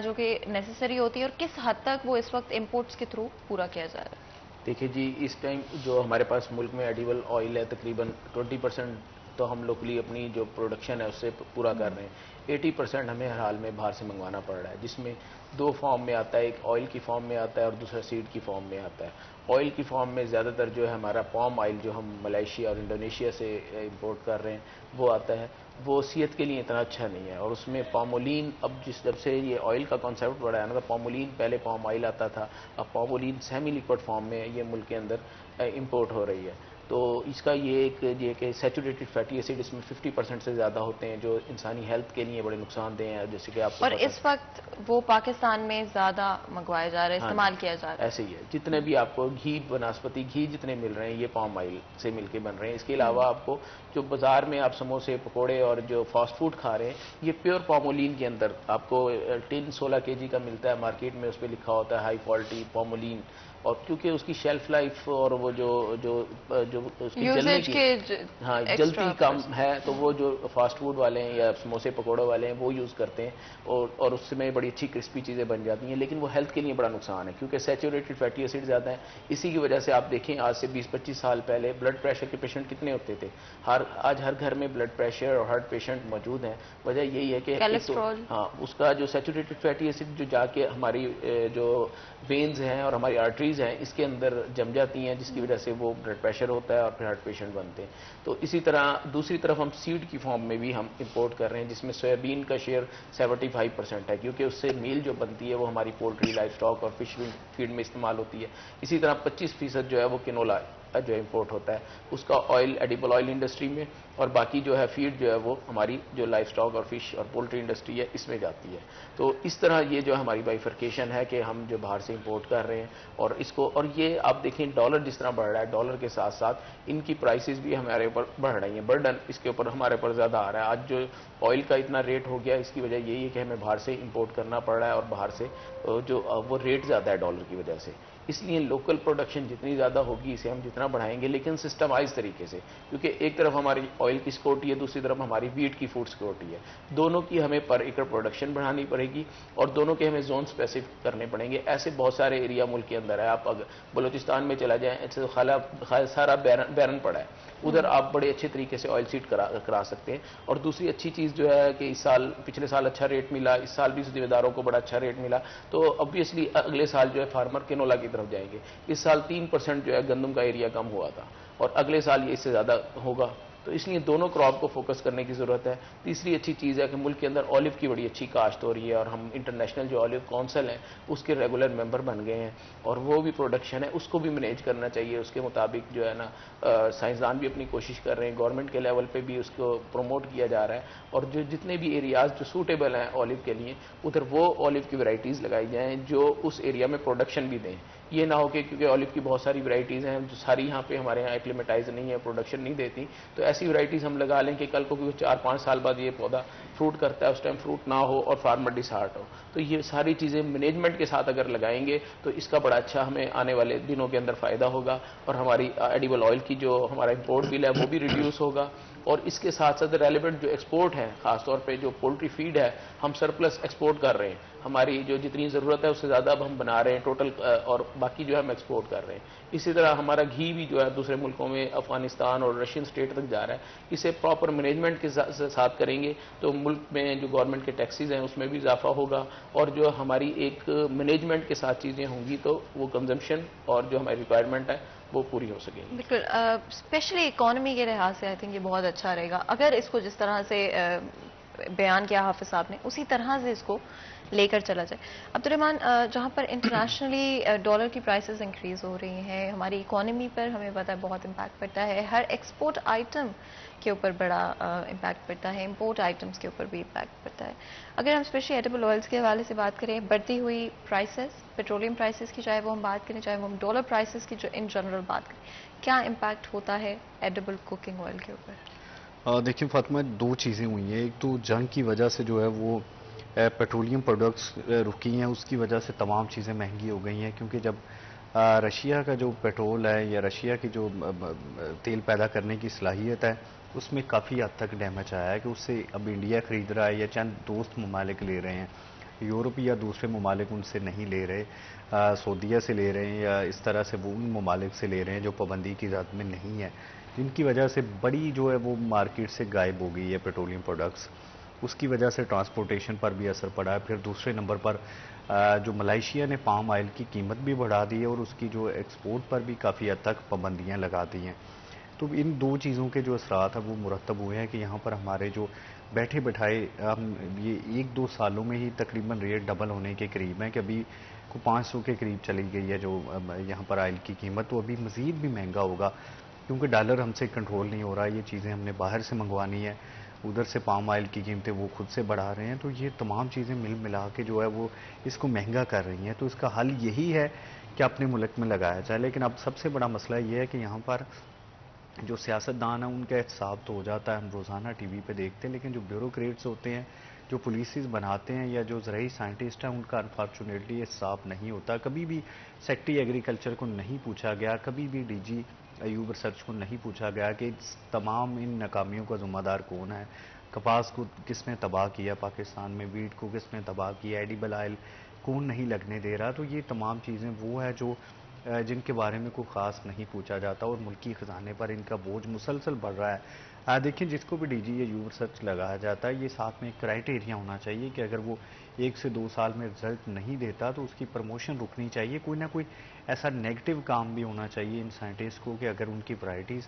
Speaker 1: جو کہ نیسیسری ہوتی ہیں اور کس حد تک وہ اس وقت امپورٹس کے تھرو پورا کیا جا رہا ہے.
Speaker 5: دیکھیے جی، اس ٹائم جو ہمارے پاس ملک میں ایڈیبل آئل ہے تقریباً 20% تو ہم لوکلی اپنی جو پروڈکشن ہے اس سے پورا کر رہے ہیں. 80% ہمیں ہر حال میں باہر سے منگوانا پڑ رہا ہے، جس میں دو فارم میں آتا ہے، ایک آئل کی فارم میں آتا ہے اور دوسرا سیڈ کی فارم میں آتا ہے. آئل کی فارم میں زیادہ تر جو ہے ہمارا پام آئل جو ہم ملائیشیا اور انڈونیشیا سے امپورٹ کر رہے ہیں وہ آتا ہے. وہ صحت کے لیے اتنا اچھا نہیں ہے، اور اس میں پامولین اب جب سے یہ آئل کا کانسیپٹ بڑھا ہے نا، تو پامولین پہلے پام آئل آتا تھا، اب پامولین سیمی لیکوڈ فارم میں یہ ملک کے اندر امپورٹ ہو رہی ہے. تو اس کا یہ کہ سیچوریٹڈ فیٹی ایسڈ اس میں 50% سے زیادہ ہوتے ہیں جو انسانی ہیلتھ کے لیے بڑے نقصان دہ ہیں، جیسے کہ آپ کو
Speaker 1: اور اس وقت وہ پاکستان میں زیادہ منگوایا جا رہا ہے، استعمال کیا جا رہا ہے.
Speaker 5: ایسے ہی ہے، جتنے بھی آپ کو گھی، بناسپتی گھی جتنے مل رہے ہیں یہ پام آئل سے مل کے بن رہے ہیں. اس کے علاوہ آپ کو جو بازار میں آپ سموسے پکوڑے اور جو فاسٹ فوڈ کھا رہے ہیں یہ پیور پامولین کے اندر آپ کو ٹن 16 kg کا ملتا ہے مارکیٹ میں، اس پہ لکھا ہوتا ہے ہائی کوالٹی پامولین. اور کیونکہ اس کی شیلف لائف اور وہ جو اس کی جلنے کی جلتی کم ہے، تو وہ جو فاسٹ فوڈ والے ہیں یا سموسے پکوڑوں والے ہیں وہ یوز کرتے ہیں اور اس میں بڑی اچھی کرسپی چیزیں بن جاتی ہیں، لیکن وہ ہیلتھ کے لیے بڑا نقصان ہے کیونکہ سیچوریٹڈ فیٹی ایسڈ زیادہ ہیں. اسی کی وجہ سے آپ دیکھیں آج سے 20-25 سال پہلے بلڈ پریشر کے پیشنٹ کتنے ہوتے تھے. آج ہر گھر میں بلڈ پریشر اور ہارٹ پیشنٹ موجود ہیں. وجہ یہی ہے کہ اس کا جو سیچوریٹڈ فیٹی ایسڈ جو جا کے ہماری جو وینز ہیں اور ہماری آرٹریز ہیں اس کے اندر جم جاتی ہیں، جس کی وجہ سے وہ بلڈ پریشر ہوتا ہے اور پھر ہارٹ پیشنٹ بنتے ہیں. تو اسی طرح دوسری طرف ہم سیڈ کی فارم میں بھی ہم امپورٹ کر رہے ہیں، جس میں سویابین کا شیئر 75% ہے، کیونکہ اس سے میل جو بنتی ہے وہ ہماری پولٹری، لائف اسٹاک اور فش فیڈ میں استعمال ہوتی ہے. اسی طرح 25% جو ہے وہ کینولا جو امپورٹ ہوتا ہے، اس کا آئل ایڈیبل آئل انڈسٹری میں، اور باقی جو ہے فیڈ جو ہے وہ ہماری جو لائف اسٹاک اور فش اور پولٹری انڈسٹری ہے اس میں جاتی ہے. تو اس طرح یہ جو ہماری بائیفرکیشن ہے کہ ہم جو باہر سے امپورٹ کر رہے ہیں اور اس کو، اور یہ آپ دیکھیں ڈالر جس طرح بڑھ رہا ہے، ڈالر کے ساتھ ساتھ ان کی پرائسز بھی ہمارے اوپر بڑھ رہی ہیں، برڈن اس کے اوپر ہمارے اوپر زیادہ آ رہا ہے. آج جو آئل کا اتنا ریٹ ہو گیا اس کی وجہ یہی ہے کہ ہمیں باہر سے امپورٹ کرنا پڑ رہا ہے، اور باہر سے جو وہ ریٹ زیادہ ہے ڈالر کی وجہ سے. اس لیے لوکل پروڈکشن جتنی زیادہ ہوگی اسے ہم جتنا بڑھائیں گے، لیکن سسٹمائز طریقے سے، کیونکہ ایک طرف ہماری آئل کی سیکورٹی ہے، دوسری طرف ہماری ویٹ کی فوڈ سیکورٹی ہے. دونوں کی ہمیں پر ایکڑ پروڈکشن بڑھانی پڑے گی اور دونوں کے ہمیں زون اسپیسیفک کرنے پڑیں گے. ایسے بہت سارے ایریا ملک کے اندر ہے، آپ بلوچستان میں چلا جائیں، سارا بیرن پڑا ہے، ادھر آپ بڑے اچھے طریقے سے آئل سیڈ کرا سکتے ہیں. اور دوسری اچھی چیز جو ہے کہ پچھلے سال اچھا ریٹ ملا، اس سال بھی ذمہ داروں کو بڑا اچھا ریٹ ملا، تو obviously اگلے سال جو ہے فارمر کینولا کی طرف جائیں گے. اس سال 3% جو ہے گندم کا ایریا کم ہوا تھا اور اگلے سال یہ اس سے زیادہ ہوگا. تو اس لیے دونوں کراپ کو فوکس کرنے کی ضرورت ہے. تیسری اچھی چیز ہے کہ ملک کے اندر آلو کی بڑی اچھی کاشت ہو رہی ہے اور ہم انٹرنیشنل جو آلو کونسل ہیں اس کے ریگولر ممبر بن گئے ہیں، اور وہ بھی پروڈکشن ہے اس کو بھی مینیج کرنا چاہیے. اس کے مطابق جو ہے نا سائنسدان بھی اپنی کوشش کر رہے ہیں، گورنمنٹ کے لیول پہ بھی اس کو پروموٹ کیا جا رہا ہے، اور جو جتنے بھی ایریاز جو سوٹیبل ہیں آلو کے لیے ادھر وہ آلو کی ورائٹیز لگائی جائیں جو اس ایریا میں پروڈکشن بھی دیں. یہ نہ ہو کہ کیونکہ آلو کی بہت ساری ورائٹیز ہیں جو ساری یہاں پہ ہمارے یہاں ایکلیمیٹائز نہیں ہے، پروڈکشن نہیں دیتی، تو ایسی ورائٹیز ہم لگا لیں کہ کل کو کوئی 4-5 سال بعد یہ پودا فروٹ کرتا ہے، اس ٹائم فروٹ نہ ہو اور فارمر ڈسہارٹ ہو. تو یہ ساری چیزیں مینجمنٹ کے ساتھ اگر لگائیں گے تو اس کا بڑا اچھا ہمیں آنے والے دنوں کے اندر فائدہ ہوگا، اور ہماری ایڈیبل آئل کی جو ہمارا امپورٹ بل ہے وہ بھی ریڈیوس ہوگا. اور اس کے ساتھ ساتھ ریلیونٹ جو ایکسپورٹ ہے، خاص طور پہ جو پولٹری فیڈ ہے ہم سرپلس ایکسپورٹ کر رہے ہیں. ہماری جو جتنی ضرورت ہے اس سے زیادہ اب ہم بنا رہے ہیں ٹوٹل، اور باقی جو ہے ہم ایکسپورٹ کر رہے ہیں. اسی طرح ہمارا گھی بھی جو ہے دوسرے ملکوں میں افغانستان اور رشین اسٹیٹ تک جا رہا ہے. اسے پراپر مینجمنٹ کے ساتھ کریں گے تو ملک میں جو گورنمنٹ کے ٹیکسیز ہیں اس میں بھی اضافہ ہوگا، اور جو ہماری ایک مینجمنٹ کے ساتھ چیزیں ہوں گی تو وہ کنزمپشن اور جو ہماری ریکوائرمنٹ ہے وہ پوری ہو سکے گی.
Speaker 1: بالکل، اسپیشلی اکانومی کے لحاظ سے آئی تھنک یہ بہت اچھا رہے گا اگر اس کو جس طرح سے بیان کیا حافظ صاحب نے اسی طرح سے اس کو لے کر چلا جائے. عبدالرحمان، جہاں پر انٹرنیشنلی ڈالر کی پرائسز انکریز ہو رہی ہیں، ہماری اکانومی پر ہمیں پتہ ہے بہت امپیکٹ پڑتا ہے، ہر ایکسپورٹ آئٹم کے اوپر بڑا امپیکٹ پڑتا ہے، امپورٹ آئٹمس کے اوپر بھی امپیکٹ پڑتا ہے. اگر ہم اسپیشلی ایڈیبل آئلس کے حوالے سے بات کریں، بڑھتی ہوئی پرائسز پیٹرولیم پرائسز کی چاہے وہ ہم بات کریں، چاہے وہ ہم ڈالر پرائسز کی جو ان جنرل بات کریں، کیا امپیکٹ ہوتا ہے ایڈیبل کوکنگ آئل کے اوپر؟
Speaker 4: دیکھیں فاطمہ، دو چیزیں ہوئی ہیں. ایک تو جنگ کی وجہ سے جو ہے وہ پیٹرولیم پروڈکٹس رکی ہیں، اس کی وجہ سے تمام چیزیں مہنگی ہو گئی ہیں. کیونکہ جب رشیا کا جو پیٹرول ہے یا رشیا کی جو تیل پیدا کرنے کی صلاحیت ہے اس میں کافی حد تک ڈیمیج آیا ہے کہ اس سے اب انڈیا خرید رہا ہے یا چند دوست ممالک لے رہے ہیں. یورپ یا دوسرے ممالک ان سے نہیں لے رہے، سعودیہ سے لے رہے ہیں یا اس طرح سے وہ ان ممالک سے لے رہے ہیں جو پابندی کی ذات میں نہیں ہے، جن کی وجہ سے بڑی جو ہے وہ مارکیٹ سے غائب ہو گئی ہے پیٹرولیم پروڈکٹس. اس کی وجہ سے ٹرانسپورٹیشن پر بھی اثر پڑا ہے. پھر دوسرے نمبر پر جو ملائیشیا نے پام آئل کی قیمت بھی بڑھا دی ہے اور اس کی جو ایکسپورٹ پر بھی کافی حد تک پابندیاں لگا دی ہیں. تو ان دو چیزوں کے جو اثرات ہیں وہ مرتب ہوئے ہیں کہ یہاں پر ہمارے جو بیٹھے بٹھائے ہم یہ 1-2 سالوں میں ہی تقریباً ریٹ ڈبل ہونے کے قریب ہیں کہ ابھی کو 500 کے قریب چلی گئی ہے جو یہاں پر آئل کی قیمت. تو ابھی مزید بھی مہنگا ہوگا کیونکہ ڈالر ہم سے کنٹرول نہیں ہو رہا. یہ چیزیں ہم نے باہر سے منگوانی ہے، ادھر سے پام آئل کی قیمتیں وہ خود سے بڑھا رہے ہیں. تو یہ تمام چیزیں مل ملا کے جو ہے وہ اس کو مہنگا کر رہی ہیں. تو اس کا حل یہی ہے کہ اپنے ملک میں لگایا جائے. لیکن اب سب سے بڑا مسئلہ یہ ہے کہ یہاں پر جو سیاستدان ہیں ان کا احتساب تو ہو جاتا ہے، ہم روزانہ ٹی وی پہ دیکھتے ہیں، لیکن جو بیوروکریٹس ہوتے ہیں، جو پالیسیز بناتے ہیں یا جو زرعی سائنٹسٹ ہیں ان کا انفارچونیٹلی احتساب نہیں ہوتا. کبھی بھی سیکٹری ایگریکلچر کو نہیں پوچھا گیا، کبھی بھی ڈی جی ایوب ریسرچ کو نہیں پوچھا گیا کہ تمام ان ناکامیوں کا ذمہ دار کون ہے. کپاس کو کس نے تباہ کیا پاکستان میں، ویٹ کو کس نے تباہ کیا، ایڈیبل آئل کون نہیں لگنے دے رہا. تو یہ تمام چیزیں وہ ہے جو جن کے بارے میں کوئی خاص نہیں پوچھا جاتا اور ملکی خزانے پر ان کا بوجھ مسلسل بڑھ رہا ہے. دیکھیں جس کو بھی ڈی جی یا یو ریسرچ لگایا جاتا ہے یہ ساتھ میں ایک کرائٹیریا ہونا چاہیے کہ اگر وہ 1 سے 2 سال میں رزلٹ نہیں دیتا تو اس کی پروموشن رکنی چاہیے. کوئی نہ کوئی ایسا نیگیٹو کام بھی ہونا چاہیے ان سائنٹسٹ کو کہ اگر ان کی ورائٹیز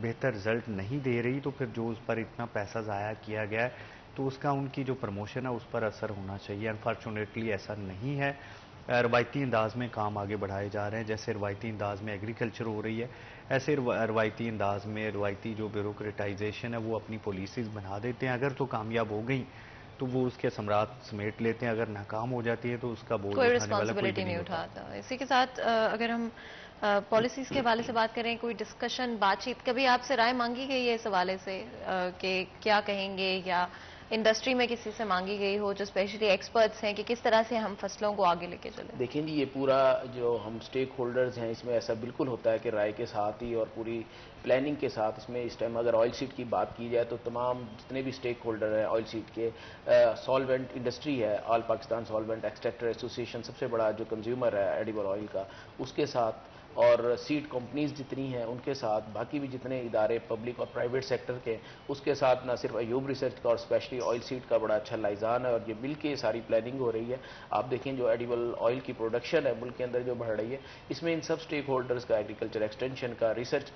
Speaker 4: بہتر رزلٹ نہیں دے رہی تو پھر جو اس پر اتنا پیسہ ضائع کیا گیا ہے تو اس کا ان کی جو پروموشن ہے اس پر اثر ہونا چاہیے. انفارچونیٹلی ایسا نہیں ہے. روایتی انداز میں کام آگے بڑھائے جا رہے ہیں. جیسے روایتی انداز میں ایگریکلچر ہو رہی ہے ایسے روایتی انداز میں روایتی جو بیوروکریٹائزیشن ہے وہ اپنی پالیسیز بنا دیتے ہیں. اگر تو کامیاب ہو گئیں تو وہ اس کے ثمرات سمیٹ لیتے ہیں، اگر ناکام ہو جاتی ہے تو اس کا بوجھ
Speaker 1: کوئی
Speaker 4: اٹھانے والا کوئی بھی
Speaker 1: رسپانسبلٹی نہیں اٹھاتا. اسی کے ساتھ اگر ہم پالیسیز کے حوالے سے بات کریں، کوئی ڈسکشن بات چیت کبھی آپ سے رائے مانگی گئی ہے اس حوالے سے کہ کیا کہیں گے، یا انڈسٹری میں کسی سے مانگی گئی ہو جو اسپیشلی ایکسپرٹس ہیں کہ کس طرح سے ہم فصلوں کو آگے لے کے چلیں؟
Speaker 5: دیکھیں جی، یہ پورا جو ہم سٹیک ہولڈرز ہیں اس میں ایسا بالکل ہوتا ہے کہ رائے کے ساتھ ہی اور پوری پلاننگ کے ساتھ اس میں اس ٹائم اگر آئل سیڈ کی بات کی جائے تو تمام جتنے بھی سٹیک ہولڈر ہیں آئل سیڈ کے، سالوینٹ انڈسٹری ہے، آل پاکستان سالوینٹ ایکسٹریکٹر ایسوسیشن سب سے بڑا جو کنزیومر ہے ایڈیبل آئل کا، اس کے ساتھ اور سیڈ کمپنیز جتنی ہیں ان کے ساتھ، باقی بھی جتنے ادارے پبلک اور پرائیویٹ سیکٹر کے، اس کے ساتھ نہ صرف ایوب ریسرچ کا اور اسپیشلی آئل سیڈ کا بڑا اچھا لائزان ہے اور یہ مل کے ساری پلاننگ ہو رہی ہے. آپ دیکھیں جو ایڈیبل آئل کی پروڈکشن ہے ملک کے اندر جو بڑھ رہی ہے اس میں ان سب سٹیک ہولڈرز کا، ایگریکلچر ایکسٹینشن کا، ریسرچ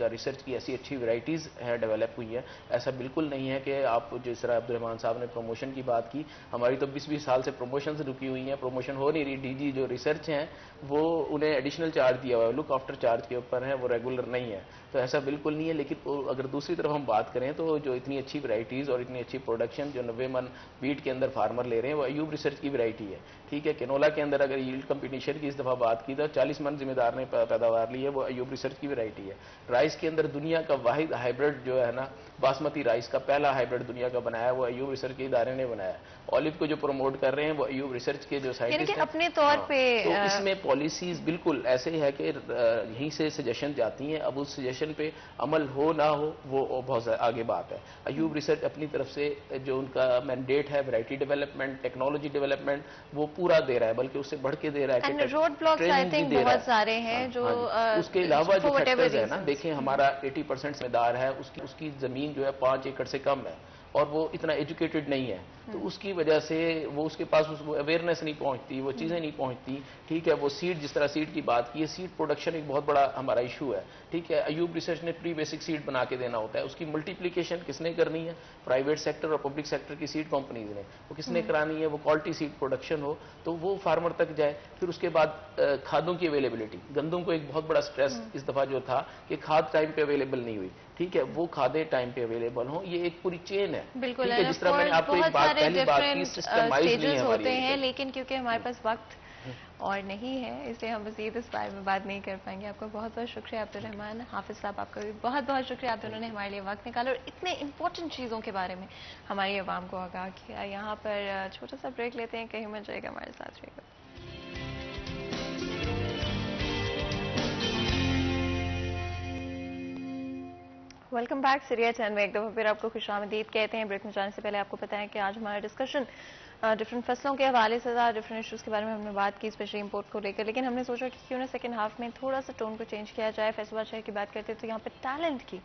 Speaker 5: کی ایسی اچھی ورائٹیز ہیں ڈیولپ ہوئی ہیں. ایسا بالکل نہیں ہے کہ آپ جس طرح عبدالرحمان صاحب نے پروموشن کی بات کی، ہماری تو 20-20 سال سے پروموشنز رکی ہوئی ہیں، پروموشن ہو نہیں رہی. ڈی جی جو ریسرچ ہیں وہ انہیں ایڈیشنل چارج دیا ہوا ہے، لک آفٹر چارج کے اوپر ہیں، وہ ریگولر نہیں ہے. تو ایسا بالکل نہیں ہے. لیکن اگر دوسری طرف ہم بات کریں تو جو اتنی اچھی ورائٹیز اور اتنی اچھی پروڈکشن جو 90 من ویٹ کے اندر فارمر لے رہے ہیں وہ ایوب ریسرچ کی ورائٹی ہے. ٹھیک ہے. کینولا کے اندر اگر ییلڈ کمپٹیشن کی اس دفعہ بات کی تو 40 من ذمہ دار نے پیداوار لی ہے, وہ ایوب ریسرچ کی ویرائٹی ہے. رائس کے اندر دنیا کا واحد ہائیبرڈ جو ہے نا باسمتی رائس کا پہلا ہائیبرڈ دنیا کا بنایا, وہ ایوب ریسرچ کے ادارے نے بنایا. اولیو کو جو پروموٹ کر رہے ہیں وہ ایوب ریسرچ کے جو سائنٹسٹ ہیں
Speaker 1: اپنے طور پہ.
Speaker 5: تو اس میں پالیسیز بالکل ایسے ہے کہ یہیں سے سجیشن جاتی ہیں. اب اس سجیشن پہ عمل ہو نہ ہو وہ بہت آگے بات ہے. ایوب ریسرچ اپنی طرف سے جو ان کا مینڈیٹ ہے ویرائٹی ڈیولپمنٹ, ٹیکنالوجی ڈیولپمنٹ, وہ پورا دے رہا ہے, بلکہ اس سے بڑھ کے دے رہا ہے کہ
Speaker 1: روڈ بلاکس آئی تھنک بہت سارے ہیں جو
Speaker 5: اس کے علاوہ جو فیکٹرز ہے نا, دیکھیں ہمارا 80% ذمہ دار ہے, اس کی زمین جو ہے 5 ایکڑ سے کم ہے اور وہ اتنا ایجوکیٹڈ نہیں ہے, تو اس کی وجہ سے وہ اس کے پاس اویئرنیس نہیں پہنچتی, وہ چیزیں نہیں پہنچتی. ٹھیک ہے, وہ سیڈ جس طرح سیڈ کی بات کی ہے, سیڈ پروڈکشن ایک بہت بڑا ہمارا ایشو ہے. ٹھیک ہے, ایوب ریسرچ نے پری بیسک سیڈ بنا کے دینا ہوتا ہے, اس کی ملٹیپلیکیشن کس نے کرنی ہے, پرائیویٹ سیکٹر اور پبلک سیکٹر کی سیڈ کمپنیز نے, وہ کس نے کرانی ہے, وہ کوالٹی سیڈ پروڈکشن ہو تو وہ فارمر تک جائے. پھر اس کے بعد کھادوں کی اویلیبلٹی, گندم کو ایک بہت بڑا سٹریس اس دفعہ جو تھا کہ کھاد ٹائم پہ اویلیبل نہیں ہوئی. ٹھیک ہے, وہ کھادیں ٹائم پہ اویلیبل ہوں, یہ ایک پوری چین ہے.
Speaker 1: بالکل,
Speaker 5: جس طرح میں نے آپ کو ایک بات پہلی بات کی, سسٹمائز نہیں ہے
Speaker 1: ہوتے ہیں, لیکن کیونکہ ہمارے پاس وقت اور نہیں ہے اس لیے ہم مزید اس بارے میں بات نہیں کر پائیں گے. آپ کا بہت بہت شکریہ عبدالرحمان. حافظ صاحب آپ کا بھی بہت بہت شکریہ, آپ دونوں نے ہمارے لیے وقت نکالا اور اتنے امپورٹنٹ چیزوں کے بارے میں ہماری عوام کو آگاہ کیا. یہاں پر چھوٹا سا بریک لیتے ہیں, کہیں مت جائے گا, ہمارے ساتھ رہے گا. Welcome back. سیریا 10 میں ایک دفعہ پھر آپ کو خوش آمدید کہتے ہیں. بریک میں جانے سے پہلے آپ کو پتہ ہے کہ آج ہمارا ڈسکشن ڈفرینٹ فصلوں کے حوالے سے تھا, ڈفرینٹ ایشوز کے بارے میں ہم نے بات کی, اسپیشلی امپورٹ کو لے کر, لیکن ہم نے سوچا کہ کیوں نہ سیکنڈ ہاف میں تھوڑا سا ٹون کو چینج کیا جائے. فیصل آباد شہر کی بات کرتے تو یہاں پہ ٹیلنٹ کی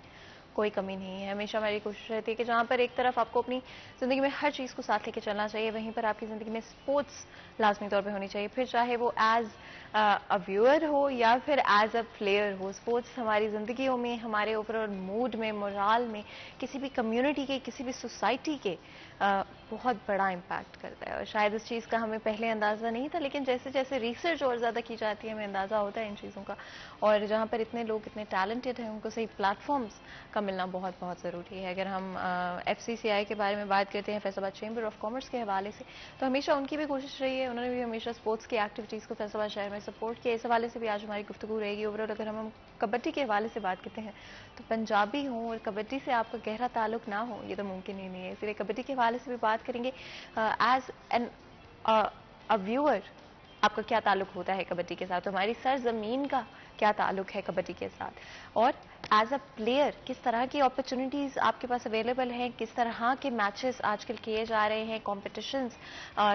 Speaker 1: کوئی کمی نہیں ہے. ہمیشہ ہماری کوشش رہتی ہے کہ جہاں پر ایک طرف آپ کو اپنی زندگی میں ہر چیز کو ساتھ لے کے چلنا چاہیے, وہیں پر آپ کی زندگی میں اسپورٹس لازمی طور پہ ہونی چاہیے, پھر چاہے وہ ایز اے ویور ہو یا پھر as a player who. Sports ہماری زندگیوں میں, ہمارے اوپر موڈ میں, مورال میں, کسی بھی کمیونٹی کے, کسی بھی سوسائٹی کے بہت بڑا امپیکٹ کرتا ہے. اور شاید اس چیز کا ہمیں پہلے اندازہ نہیں تھا, لیکن جیسے جیسے ریسرچ اور زیادہ کی جاتی ہے ہمیں اندازہ ہوتا ہے ان چیزوں کا. اور جہاں پر اتنے لوگ اتنے ٹیلنٹڈ ہیں, ان کو صحیح پلیٹ فارمز کا ملنا بہت بہت ضروری ہے. اگر ہم FCCI کے بارے میں بات کرتے ہیں, فیصل آباد چیمبر آف کامرس کے حوالے سے, تو ہمیشہ ان کی بھی کوشش رہی ہے, انہوں نے بھی ہمیشہ اسپورٹس کی ایکٹیویٹیز کو فیصل آباد شہر میں سپورٹ کیا. اس حوالے سے بھی آج ہماری گفتگو رہے گی. اوورآل اگر ہم کبڈی کے حوالے سے بات کرتے ہیں تو پنجابی ہوں اور کبڈی سے آپ کا گہرا تعلق نہ ہو, یہ تو ممکن ہی نہیں ہے. اس لیے کبڈی کے حوالے سے بھی بات کریں گے. ایز این ویور آپ کا کیا تعلق ہوتا ہے کبڈی کے ساتھ, ہماری سرزمین کا کیا تعلق ہے کبڈی کے ساتھ, اور ایز اے پلیئر کس طرح کی اپرچونیٹیز آپ کے پاس اویلیبل ہیں, کس طرح کے میچز آج کل کیے جا رہے ہیں, کمپٹیشنز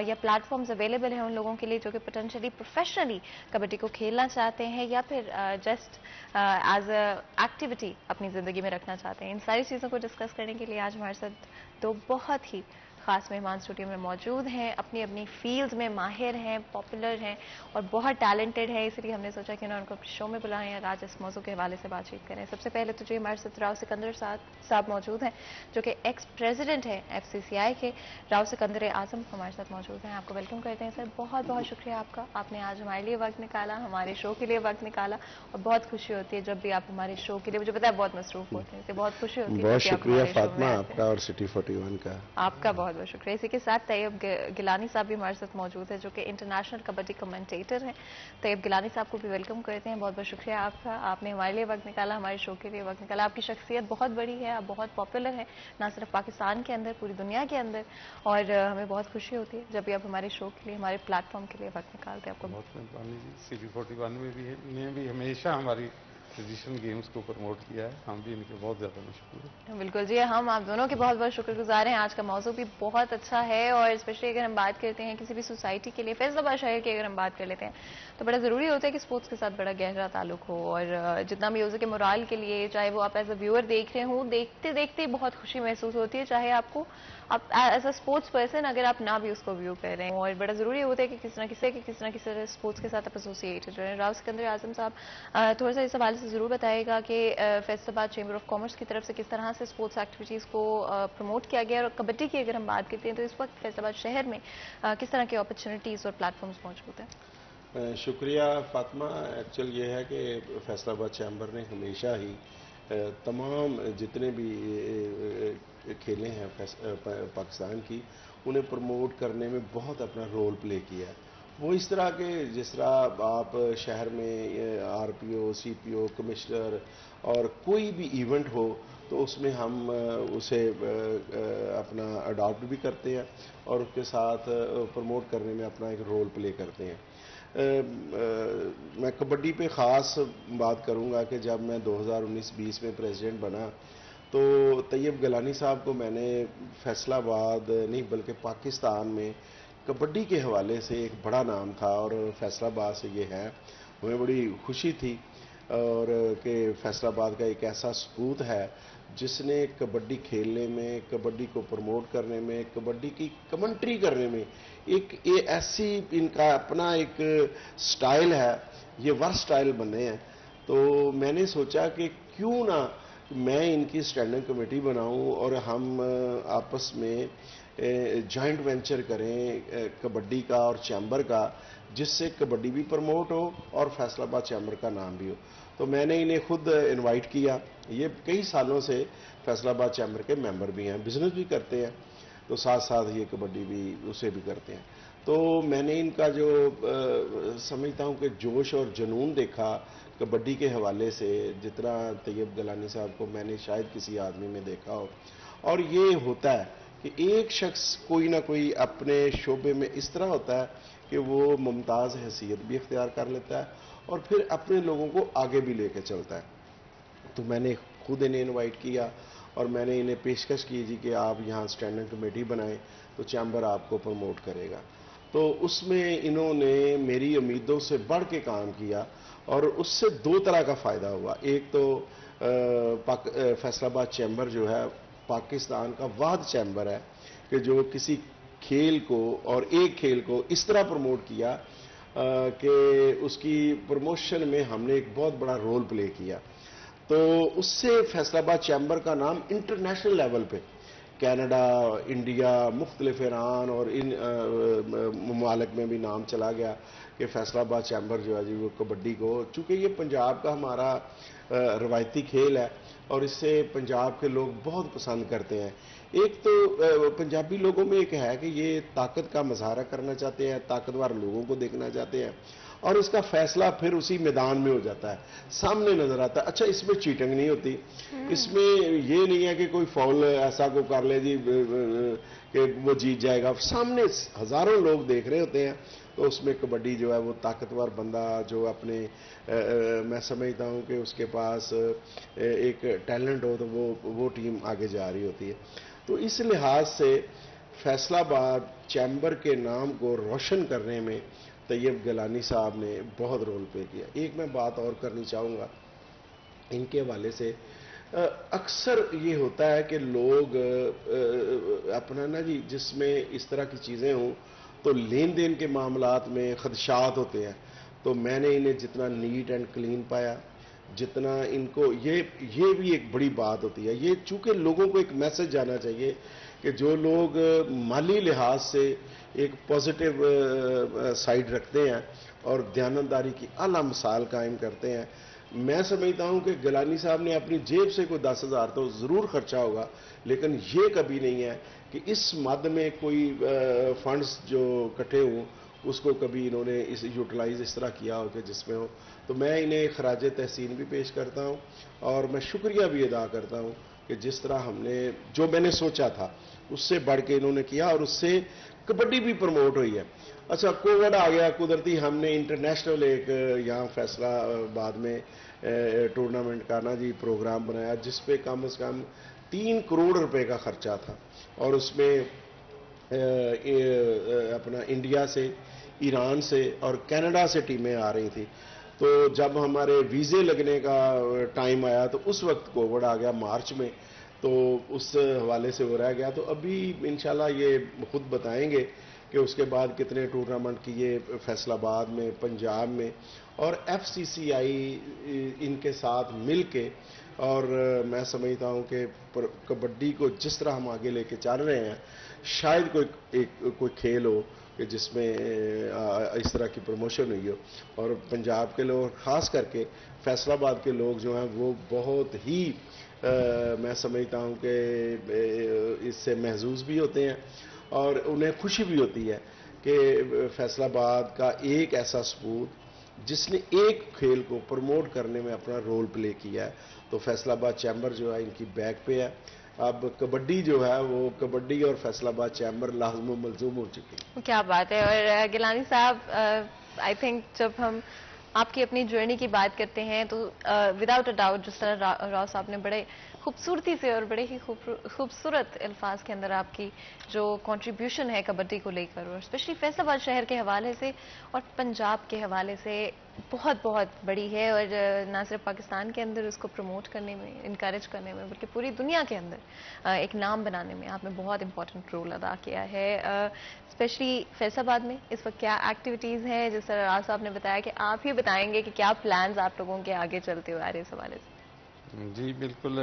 Speaker 1: یا پلیٹ فارمز اویلیبل ہیں ان لوگوں کے لیے جو کہ پوٹینشلی پروفیشنلی کبڈی کو کھیلنا چاہتے ہیں یا پھر جسٹ ایز اے ایکٹیویٹی اپنی زندگی میں رکھنا چاہتے ہیں. ان ساری چیزوں کو ڈسکس کرنے کے لیے آج ہمارے ساتھ دو بہت ہی خاص مہمان اسٹوڈیو میں موجود ہیں, اپنی اپنی فیلڈ میں ماہر ہیں, پاپولر ہیں اور بہت ٹیلنٹڈ ہیں. اس لیے ہم نے سوچا کہ انہوں نے کو شو میں بلائیں اور آج اس موضوع کے حوالے سے بات چیت کریں. سب سے پہلے تو جو ہمارے ساتھ راؤ سکندر صاحب موجود ہیں, جو کہ ایکس پریزیڈنٹ ہیں FCCI کے. راؤ سکندر اعظم ہمارے ساتھ موجود ہیں. آپ کو ویلکم کرتے ہیں سر. بہت بہت شکریہ آپ کا, آپ نے آج ہمارے لیے وقت نکالا, ہمارے شو کے لیے وقت نکالا, اور بہت خوشی ہوتی ہے جب بھی آپ ہمارے شو کے لیے, مجھے پتا ہے بہت مصروف ہوتے ہیں, اسے بہت خوشی ہوتی ہے.
Speaker 2: بہت شکریہ فاطمہ آپ کا اور سٹی 41 کا. آپ
Speaker 1: کا بہت بہت شکریہ. اسی کے ساتھ طیب گیلانی صاحب بھی ہمارے ساتھ موجود ہیں, جو کہ انٹرنیشنل کبڈی کمنٹیٹر ہیں. طیب گیلانی صاحب کو بھی ویلکم کرتے ہیں. بہت بہت شکریہ آپ کا, آپ نے ہمارے لیے وقت نکالا, ہمارے شو کے لیے وقت نکالا. آپ کی شخصیت بہت بڑی ہے, آپ بہت پاپولر ہیں, نہ صرف پاکستان کے اندر, پوری دنیا کے اندر, اور ہمیں بہت خوشی ہوتی ہے جب بھی آپ ہمارے شو کے لیے, ہمارے پلیٹ فارم کے لیے وقت نکالتے ہیں. آپ کو
Speaker 6: بہت مہربانی جی. سٹی 41 میں بھی ہمیشہ ہماری ٹریڈیشنل گیمز کو پروموٹ کیا ہے, ہم بھی ان کے بہت زیادہ مشکور ہیں.
Speaker 1: بالکل جی, ہم آپ دونوں کے بہت بہت شکر گزار ہیں. آج کا موضوع بھی بہت اچھا ہے, اور اسپیشلی اگر ہم بات کرتے ہیں کسی بھی سوسائٹی کے لیے, فیصل آباد شہر کی اگر ہم بات کر لیتے ہیں تو بڑا ضروری ہوتا ہے کہ اسپورٹس کے ساتھ بڑا گہرا تعلق ہو. اور جتنا بھی میوزک کے مورال کے لیے, چاہے وہ آپ ایز اے ویور دیکھ رہے ہوں, دیکھتے دیکھتے بہت خوشی محسوس ہوتی ہے, چاہے آپ کو ایز اے اسپورٹس پرسن اگر آپ نہ بھی اس کو ویو کر رہے ہیں. اور بڑا ضروری ہوتا ہے کہ کسی نہ کسی اسپورٹس کے ساتھ آپ ایسوسیٹڈ رہیں. راؤ سکندر اعظم صاحب تھوڑا سا اس حوالے سے ضرور بتائے گا کہ فیصل آباد چیمبر آف کامرس کی طرف سے کس طرح سے اسپورٹس ایکٹیویٹیز کو پروموٹ کیا گیا ہے, اور کبڈی کی اگر ہم بات کرتے ہیں تو اس وقت فیصل آباد شہر میں کس طرح کی اپرچونیٹیز اور پلیٹ فارمز موجود ہیں.
Speaker 7: شکریہ فاطمہ. ایکچوئل یہ ہے کہ فیصل آباد چیمبر نے ہمیشہ ہی تمام جتنے بھی کھیلیں ہیں پاکستان کی, انہیں پروموٹ کرنے میں بہت اپنا رول پلے کیا ہے. وہ اس طرح کے جس طرح آپ شہر میں آر پی او، سی پی او، کمشنر اور کوئی بھی ایونٹ ہو تو اس میں ہم اسے اپنا اڈاپٹ بھی کرتے ہیں اور اس کے ساتھ پروموٹ کرنے میں اپنا ایک رول پلے کرتے ہیں. میں کبڈی پہ خاص بات کروں گا کہ جب میں 2019-20 میں پریزیڈنٹ بنا تو طیب گیلانی صاحب کو میں نے فیصل آباد نہیں بلکہ پاکستان میں کبڈی کے حوالے سے ایک بڑا نام تھا اور فیصل آباد سے یہ ہے. ہمیں بڑی خوشی تھی اور کہ فیصل آباد کا ایک ایسا سپوت ہے جس نے کبڈی کھیلنے میں، کبڈی کو پروموٹ کرنے میں، کبڈی کی کمنٹری کرنے میں ایک ایسی ان کا اپنا ایک سٹائل ہے. یہ ورسٹائل بنے ہیں. تو میں نے سوچا کہ کیوں نہ میں ان کی اسٹینڈنگ کمیٹی بناؤں اور ہم آپس میں جوائنٹ وینچر کریں کبڈی کا اور چیمبر کا، جس سے کبڈی بھی پروموٹ ہو اور فیصل آباد چیمبر کا نام بھی ہو. تو میں نے انہیں خود انوائٹ کیا. یہ کئی سالوں سے فیصل آباد چیمبر کے ممبر بھی ہیں، بزنس بھی کرتے ہیں، تو ساتھ ساتھ یہ کبڈی بھی اسے بھی کرتے ہیں. تو میں نے ان کا جو سمجھتا ہوں کہ جوش اور جنون دیکھا کبڈی کے حوالے سے، جتنا طیب گیلانی صاحب کو میں نے شاید کسی آدمی میں دیکھا ہو. اور یہ ہوتا ہے کہ ایک شخص کوئی نہ کوئی اپنے شعبے میں اس طرح ہوتا ہے کہ وہ ممتاز حیثیت بھی اختیار کر لیتا ہے اور پھر اپنے لوگوں کو آگے بھی لے کے چلتا ہے. تو میں نے خود انہیں انوائٹ کیا اور میں نے انہیں پیشکش کی جی کہ آپ یہاں اسٹینڈنگ کمیٹی بنائیں تو چیمبر آپ کو پروموٹ کرے گا. تو اس میں انہوں نے میری امیدوں سے بڑھ کے کام کیا اور اس سے دو طرح کا فائدہ ہوا. ایک تو فیصل آباد چیمبر جو ہے پاکستان کا واحد چیمبر ہے کہ جو کسی کھیل کو اور ایک کھیل کو اس طرح پروموٹ کیا کہ اس کی پروموشن میں ہم نے ایک بہت بڑا رول پلے کیا. تو اس سے فیصل آباد چیمبر کا نام انٹرنیشنل لیول پہ کینیڈا، انڈیا، مختلف ایران اور ان ممالک میں بھی نام چلا گیا کہ فیصل آباد چیمبر جو ہے جی وہ کبڈی کو، چونکہ یہ پنجاب کا ہمارا روایتی کھیل ہے اور اس سے پنجاب کے لوگ بہت پسند کرتے ہیں. ایک تو پنجابی لوگوں میں ایک ہے کہ یہ طاقت کا مظاہرہ کرنا چاہتے ہیں، طاقتور لوگوں کو دیکھنا چاہتے ہیں اور اس کا فیصلہ پھر اسی میدان میں ہو جاتا ہے، سامنے نظر آتا ہے. اچھا اس میں چیٹنگ نہیں ہوتی، اس میں یہ نہیں ہے کہ کوئی فاؤل ایسا کو کر لے جی کہ وہ جیت جائے گا. سامنے ہزاروں لوگ دیکھ رہے ہوتے ہیں. تو اس میں کبڈی جو ہے وہ طاقتور بندہ جو اپنے میں سمجھتا ہوں کہ اس کے پاس ایک ٹیلنٹ ہو تو وہ ٹیم آگے جا رہی ہوتی ہے. تو اس لحاظ سے فیصل آباد چیمبر کے نام کو روشن کرنے میں طیب گیلانی صاحب نے بہت رول پلے کیا. ایک میں بات اور کرنی چاہوں گا ان کے حوالے سے. اکثر یہ ہوتا ہے کہ لوگ اپنا نا جی جس میں اس طرح کی چیزیں ہوں تو لین دین کے معاملات میں خدشات ہوتے ہیں. تو میں نے انہیں جتنا نیٹ اینڈ کلین پایا، جتنا ان کو یہ بھی ایک بڑی بات ہوتی ہے. یہ چونکہ لوگوں کو ایک میسج جانا چاہیے کہ جو لوگ مالی لحاظ سے ایک پازیٹیو سائیڈ رکھتے ہیں اور دیانتداری کی اعلیٰ مثال قائم کرتے ہیں. میں سمجھتا ہوں کہ گیلانی صاحب نے اپنی جیب سے کوئی 10,000 تو ضرور خرچہ ہوگا، لیکن یہ کبھی نہیں ہے کہ اس مد میں کوئی فنڈز جو کٹھے ہوں اس کو کبھی انہوں نے یوٹیلائز اس طرح کیا ہو کہ جس میں ہو. تو میں انہیں خراج تحسین بھی پیش کرتا ہوں اور میں شکریہ بھی ادا کرتا ہوں کہ جس طرح ہم نے جو میں نے سوچا تھا اس سے بڑھ کے انہوں نے کیا اور اس سے کبڈی بھی پروموٹ ہوئی ہے. اچھا کووڈ آ گیا قدرتی، ہم نے انٹرنیشنل ایک یہاں فیصلہ آباد میں ٹورنامنٹ کا نا جی پروگرام بنایا جس پہ کم از کم 3 کروڑ روپے کا خرچہ تھا اور اس میں اپنا انڈیا سے، ایران سے اور کینیڈا سے ٹیمیں آ رہی تھی. تو جب ہمارے ویزے لگنے کا ٹائم آیا تو اس وقت کووڈ آ گیا مارچ میں، تو اس حوالے سے وہ رہ گیا. تو ابھی انشاءاللہ یہ خود بتائیں گے کہ اس کے بعد کتنے ٹورنامنٹ کیے فیصل آباد میں، پنجاب میں، اور ایف سی سی آئی ان کے ساتھ مل کے. اور میں سمجھتا ہوں کہ کبڈی کو جس طرح ہم آگے لے کے چل رہے ہیں شاید کوئی کھیل ہو کہ جس میں اس طرح کی پروموشن ہوئی ہو. اور پنجاب کے لوگ خاص کر کے فیصل آباد کے لوگ جو ہیں وہ بہت ہی میں سمجھتا ہوں کہ اس سے محظوظ بھی ہوتے ہیں اور انہیں خوشی بھی ہوتی ہے کہ فیصل آباد کا ایک ایسا سپوت جس نے ایک کھیل کو پروموٹ کرنے میں اپنا رول پلے کیا ہے، تو فیصل آباد چیمبر جو ہے ان کی بیک پہ ہے. اب کبڈی جو ہے وہ کبڈی اور فیصل آباد چیمبر لازم و ملزوم ہو چکی ہے.
Speaker 1: کیا بات ہے. اور گیلانی صاحب آئی تھنک جب ہم آپ کی اپنی جرنی کی بات کرتے ہیں تو وداؤٹ اے ڈاؤٹ جس طرح راؤ صاحب نے بڑے خوبصورتی سے اور بڑے ہی خوبصورت الفاظ کے اندر آپ کی جو کنٹریبیوشن ہے کبڈی کو لے کر اور اسپیشلی فیصل آباد شہر کے حوالے سے اور پنجاب کے حوالے سے بہت بہت بڑی ہے، اور نہ صرف پاکستان کے اندر اس کو پروموٹ کرنے میں، انکریج کرنے میں، بلکہ پوری دنیا کے اندر ایک نام بنانے میں آپ نے بہت امپورٹنٹ رول ادا کیا ہے. اسپیشلی فیصل آباد میں اس وقت کیا ایکٹیویٹیز ہیں، جس طرح راز صاحب نے بتایا کہ آپ ہی بتائیں گے کہ کیا پلانز آپ لوگوں کے آگے چلتے ہوئے آ رہے اس حوالے سے؟
Speaker 6: جی بالکل،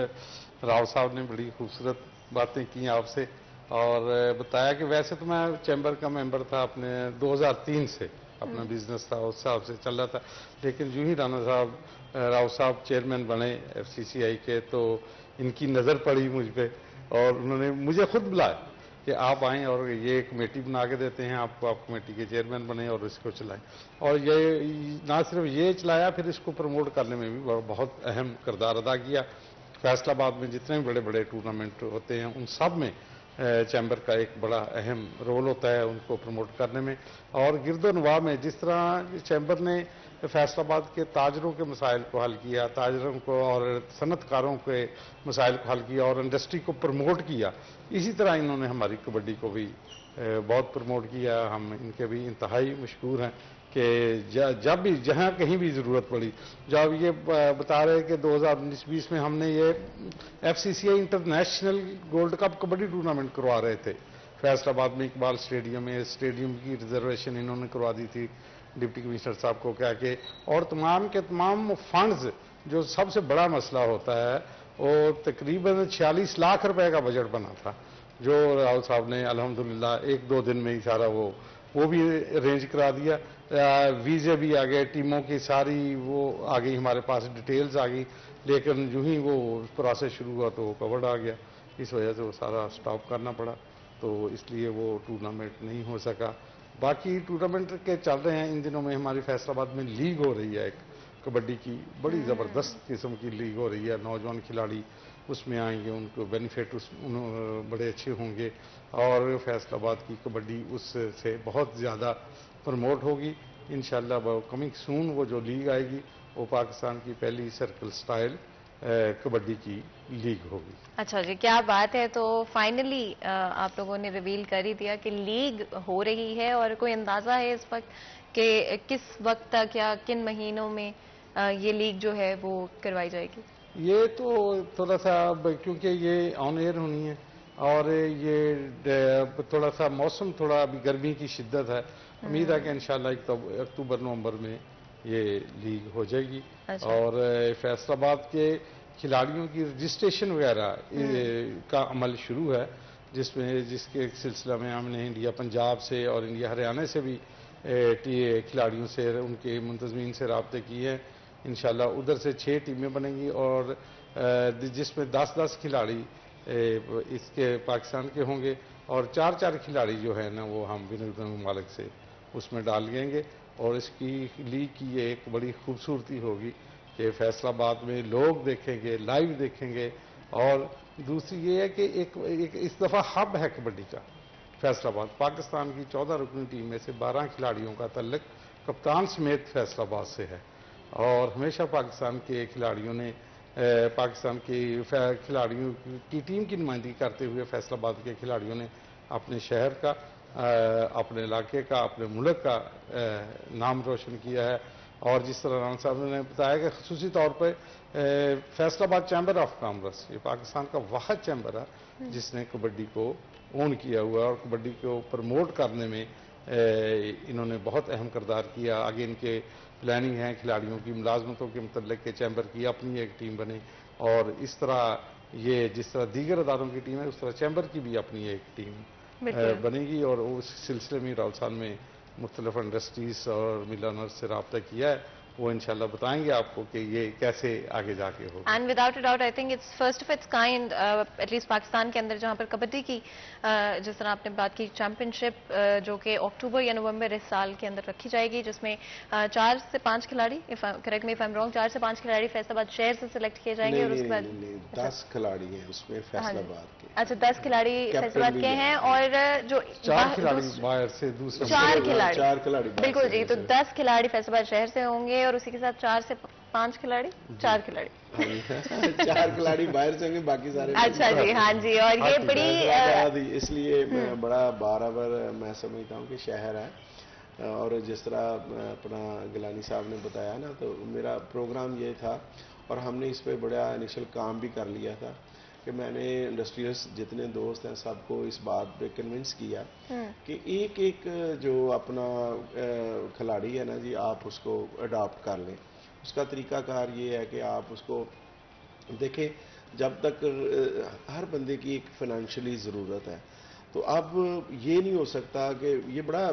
Speaker 6: راؤ صاحب نے بڑی خوبصورت باتیں کی آپ سے اور بتایا کہ ویسے تو میں چیمبر کا ممبر تھا اپنے 2003 سے، اپنا بزنس تھا اس حساب سے چل رہا تھا، لیکن جو ہی راؤ صاحب چیئرمین بنے ایف سی سی آئی کے تو ان کی نظر پڑی مجھ پہ اور انہوں نے مجھے خود بلایا کہ آپ آئیں اور یہ کمیٹی بنا کے دیتے ہیں آپ کو، آپ کمیٹی کے چیئرمین بنے اور اس کو چلائیں. اور یہ نہ صرف یہ چلایا، پھر اس کو پروموٹ کرنے میں بھی بہت اہم کردار ادا کیا. فیصل آباد میں جتنے بھی بڑے بڑے ٹورنامنٹ ہوتے ہیں ان سب میں چیمبر کا ایک بڑا اہم رول ہوتا ہے ان کو پروموٹ کرنے میں. اور گرد و نواح میں جس طرح چیمبر نے فیصل آباد کے تاجروں کے مسائل کو حل کیا، تاجروں کو اور صنعت کاروں کے مسائل کو حل کیا اور انڈسٹری کو پروموٹ کیا، اسی طرح انہوں نے ہماری کبڈی کو بھی بہت پروموٹ کیا. ہم ان کے بھی انتہائی مشکور ہیں کہ جب بھی جہاں کہیں بھی ضرورت پڑی، جب یہ بتا رہے کہ 2019-20 میں ہم نے یہ F C C I international gold cup kabaddi tournament کروا رہے تھے فیصل آباد میں اقبال اسٹیڈیم میں، اسٹیڈیم کی ریزرویشن انہوں نے کروا دی تھی ڈپٹی کمشنر صاحب کو کہہ کے، اور تمام کے تمام فنڈز جو سب سے بڑا مسئلہ ہوتا ہے وہ تقریباً 46 لاکھ روپے کا بجٹ بنا تھا جو راؤ صاحب نے الحمدللہ 1-2 دن میں ہی سارا وہ بھی ارینج کرا دیا. ویزے بھی آ گئے، ٹیموں کی ساری وہ آ گئی ہمارے پاس، ڈیٹیلز آ گئی، لیکن جو ہی وہ پروسیس شروع ہوا تو وہ کورڈ آ گیا، اس وجہ سے وہ سارا سٹاپ کرنا پڑا، تو اس لیے وہ ٹورنامنٹ نہیں ہو سکا. باقی ٹورنامنٹ کے چل رہے ہیں ان دنوں میں. ہماری فیصل آباد میں لیگ ہو رہی ہے ایک کبڈی کی، بڑی زبردست قسم کی لیگ ہو رہی ہے. نوجوان کھلاڑی اس میں آئیں گے، ان کو بینیفٹ بڑے اچھے ہوں گے اور فیصل آباد کی کبڈی اس سے بہت زیادہ پروموٹ ہوگی انشاءاللہ. کمنگ سون وہ جو لیگ آئے گی وہ پاکستان کی پہلی سرکل سٹائل کبڈی کی لیگ ہوگی.
Speaker 1: اچھا جی، کیا بات ہے. تو فائنلی آپ لوگوں نے ریویل کر ہی دیا کہ لیگ ہو رہی ہے، اور کوئی اندازہ ہے اس وقت کہ کس وقت تک یا کن مہینوں میں یہ لیگ جو ہے وہ کروائی جائے گی؟
Speaker 6: یہ تو تھوڑا سا کیونکہ یہ آن ایئر ہونی ہے اور یہ تھوڑا سا موسم تھوڑا ابھی گرمی کی شدت ہے، امید ہے کہ انشاءاللہ اکتوبر نومبر میں یہ لیگ ہو جائے گی. اور فیصل آباد کے کھلاڑیوں کی رجسٹریشن وغیرہ کا عمل شروع ہے، جس کے سلسلہ میں ہم نے انڈیا پنجاب سے اور انڈیا ہریانہ سے بھی کھلاڑیوں سے، ان کے منتظمین سے رابطے کیے ہیں. انشاءاللہ ادھر سے 6 ٹیمیں بنیں گی اور جس میں 10-10 کھلاڑی اس کے پاکستان کے ہوں گے اور 4-4 کھلاڑی جو ہے نا وہ ہم بین الاقوامی ممالک سے اس میں ڈال دیں گے. اور اس کی لیگ کی یہ ایک بڑی خوبصورتی ہوگی کہ فیصل آباد میں لوگ دیکھیں گے، لائیو دیکھیں گے. اور دوسری یہ ہے کہ ایک اس دفعہ ہب ہے کبڈی کا فیصل آباد. پاکستان کی 14 رکنی ٹیم میں سے 12 کھلاڑیوں کا تعلق کپتان سمیت فیصل آباد سے ہے، اور ہمیشہ پاکستان کے کھلاڑیوں نے پاکستان کے کھلاڑیوں کی ٹیم کی نمائندگی کرتے ہوئے فیصل آباد کے کھلاڑیوں نے اپنے شہر کا، اپنے علاقے کا، اپنے ملک کا نام روشن کیا ہے. اور جس طرح رانا صاحب نے بتایا کہ خصوصی طور پہ فیصل آباد چیمبر آف کامرس یہ پاکستان کا واحد چیمبر ہے جس نے کبڈی کو اون کیا ہوا ہے اور کبڈی کو پروموٹ کرنے میں انہوں نے بہت اہم کردار کیا. آگے ان کے پلاننگ ہے کھلاڑیوں کی ملازمتوں کے متعلق کہ چیمبر کی اپنی ایک ٹیم بنے، اور اس طرح یہ جس طرح دیگر اداروں کی ٹیم ہے اس طرح چیمبر کی بھی اپنی ایک ٹیم بنے گی. اور اس سلسلے میں راؤ صاحب میں مختلف انڈسٹریز اور مل آنرز سے رابطہ کیا ہے وہ انشاءاللہ بتائیں گے آپ کو کہ یہ کیسے آگے جا کے ہوگا.
Speaker 1: And without a doubt I think it's first of its kind at least Pakistan کے اندر جہاں پر کبڈی کی جس طرح آپ نے بات کی چیمپئن شپ جو کہ اکتوبر یا نومبر اس سال کے اندر رکھی جائے گی، جس میں 4 سے 5 کھلاڑی، correct me if I am wrong, 4 سے 5 کھلاڑی فیصل آباد شہر سے سلیکٹ کیے جائیں گے اور اس کے بعد
Speaker 7: 10 کھلاڑی ہیں اس میں فیصل آباد کے.
Speaker 1: اچھا 10 کھلاڑی فیصل آباد کے ہیں اور جو
Speaker 6: 4 کھلاڑی باہر سے دوسرے
Speaker 1: 4 کھلاڑی
Speaker 7: 4 کھلاڑی
Speaker 1: بالکل جی، تو 10 کھلاڑی فیصل آباد شہر سے ہوں گے اور اسی کے ساتھ 4 سے 5 کھلاڑی 4 کھلاڑی
Speaker 7: 4 کھلاڑی باہر سے ہوں گے، باقی سارے.
Speaker 1: اچھا جی ہاں جی. اور یہ بڑی
Speaker 7: اس لیے میں بڑا برابر میں سمجھتا ہوں کہ شہر ہے. اور جس طرح اپنا گیلانی صاحب نے بتایا نا، تو میرا پروگرام یہ تھا اور ہم نے اس پہ بڑا انیشل کام بھی کر لیا تھا کہ میں نے انڈسٹریلس جتنے دوست ہیں سب کو اس بات پہ کنونس کیا کہ ایک ایک جو اپنا کھلاڑی ہے نا جی، آپ اس کو اڈاپٹ کر لیں. اس کا طریقہ کار یہ ہے کہ آپ اس کو دیکھیں، جب تک ہر بندے کی ایک فائنینشلی ضرورت ہے، تو اب یہ نہیں ہو سکتا کہ یہ بڑا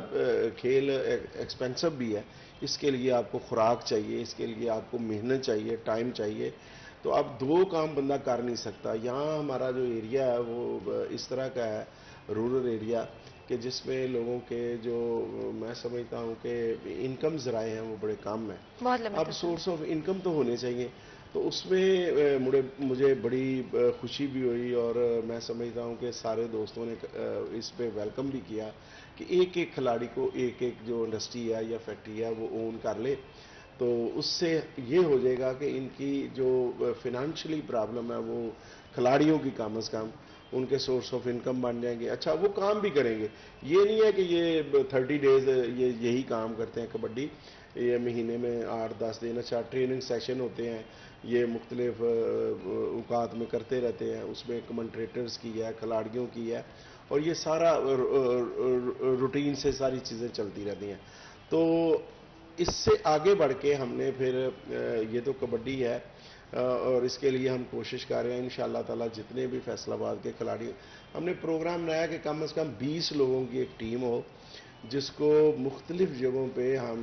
Speaker 7: کھیل ایکسپینسو بھی ہے. اس کے لیے آپ کو خوراک چاہیے، اس کے لیے آپ کو محنت چاہیے، ٹائم چاہیے. تو اب 2 کام بندہ کر نہیں سکتا. یہاں ہمارا جو ایریا ہے وہ اس طرح کا ہے، رورل ایریا، کہ جس میں لوگوں کے جو میں سمجھتا ہوں کہ انکم ذرائع ہیں وہ بڑے کم ہیں. اب سورس آف انکم تو ہونے چاہیے. تو اس میں مجھے بڑی خوشی بھی ہوئی اور میں سمجھتا ہوں کہ سارے دوستوں نے اس پہ ویلکم بھی کیا کہ ایک ایک کھلاڑی کو ایک ایک جو انڈسٹری ہے یا فیکٹری ہے وہ اون کر لے. تو اس سے یہ ہو جائے گا کہ ان کی جو فائنینشلی پرابلم ہے وہ کھلاڑیوں کی کم از کم ان کے سورس آف انکم بن جائیں گے. اچھا وہ کام بھی کریں گے. یہ نہیں ہے کہ یہ 30 ڈیز یہی کام کرتے ہیں کبڈی، یہ مہینے میں 8-10 دن اچھا ٹریننگ سیشن ہوتے ہیں، یہ مختلف اوقات میں کرتے رہتے ہیں. اس میں کمنٹریٹرز کی ہے، کھلاڑیوں کی ہے، اور یہ سارا روٹین سے ساری چیزیں چلتی رہتی ہیں. تو اس سے آگے بڑھ کے ہم نے پھر یہ تو کبڈی ہے اور اس کے لیے ہم کوشش کر رہے ہیں انشاءاللہ تعالی جتنے بھی فیصل آباد کے کھلاڑی، ہم نے پروگرام بنایا کہ کم از کم 20 لوگوں کی ایک ٹیم ہو جس کو مختلف جگہوں پہ ہم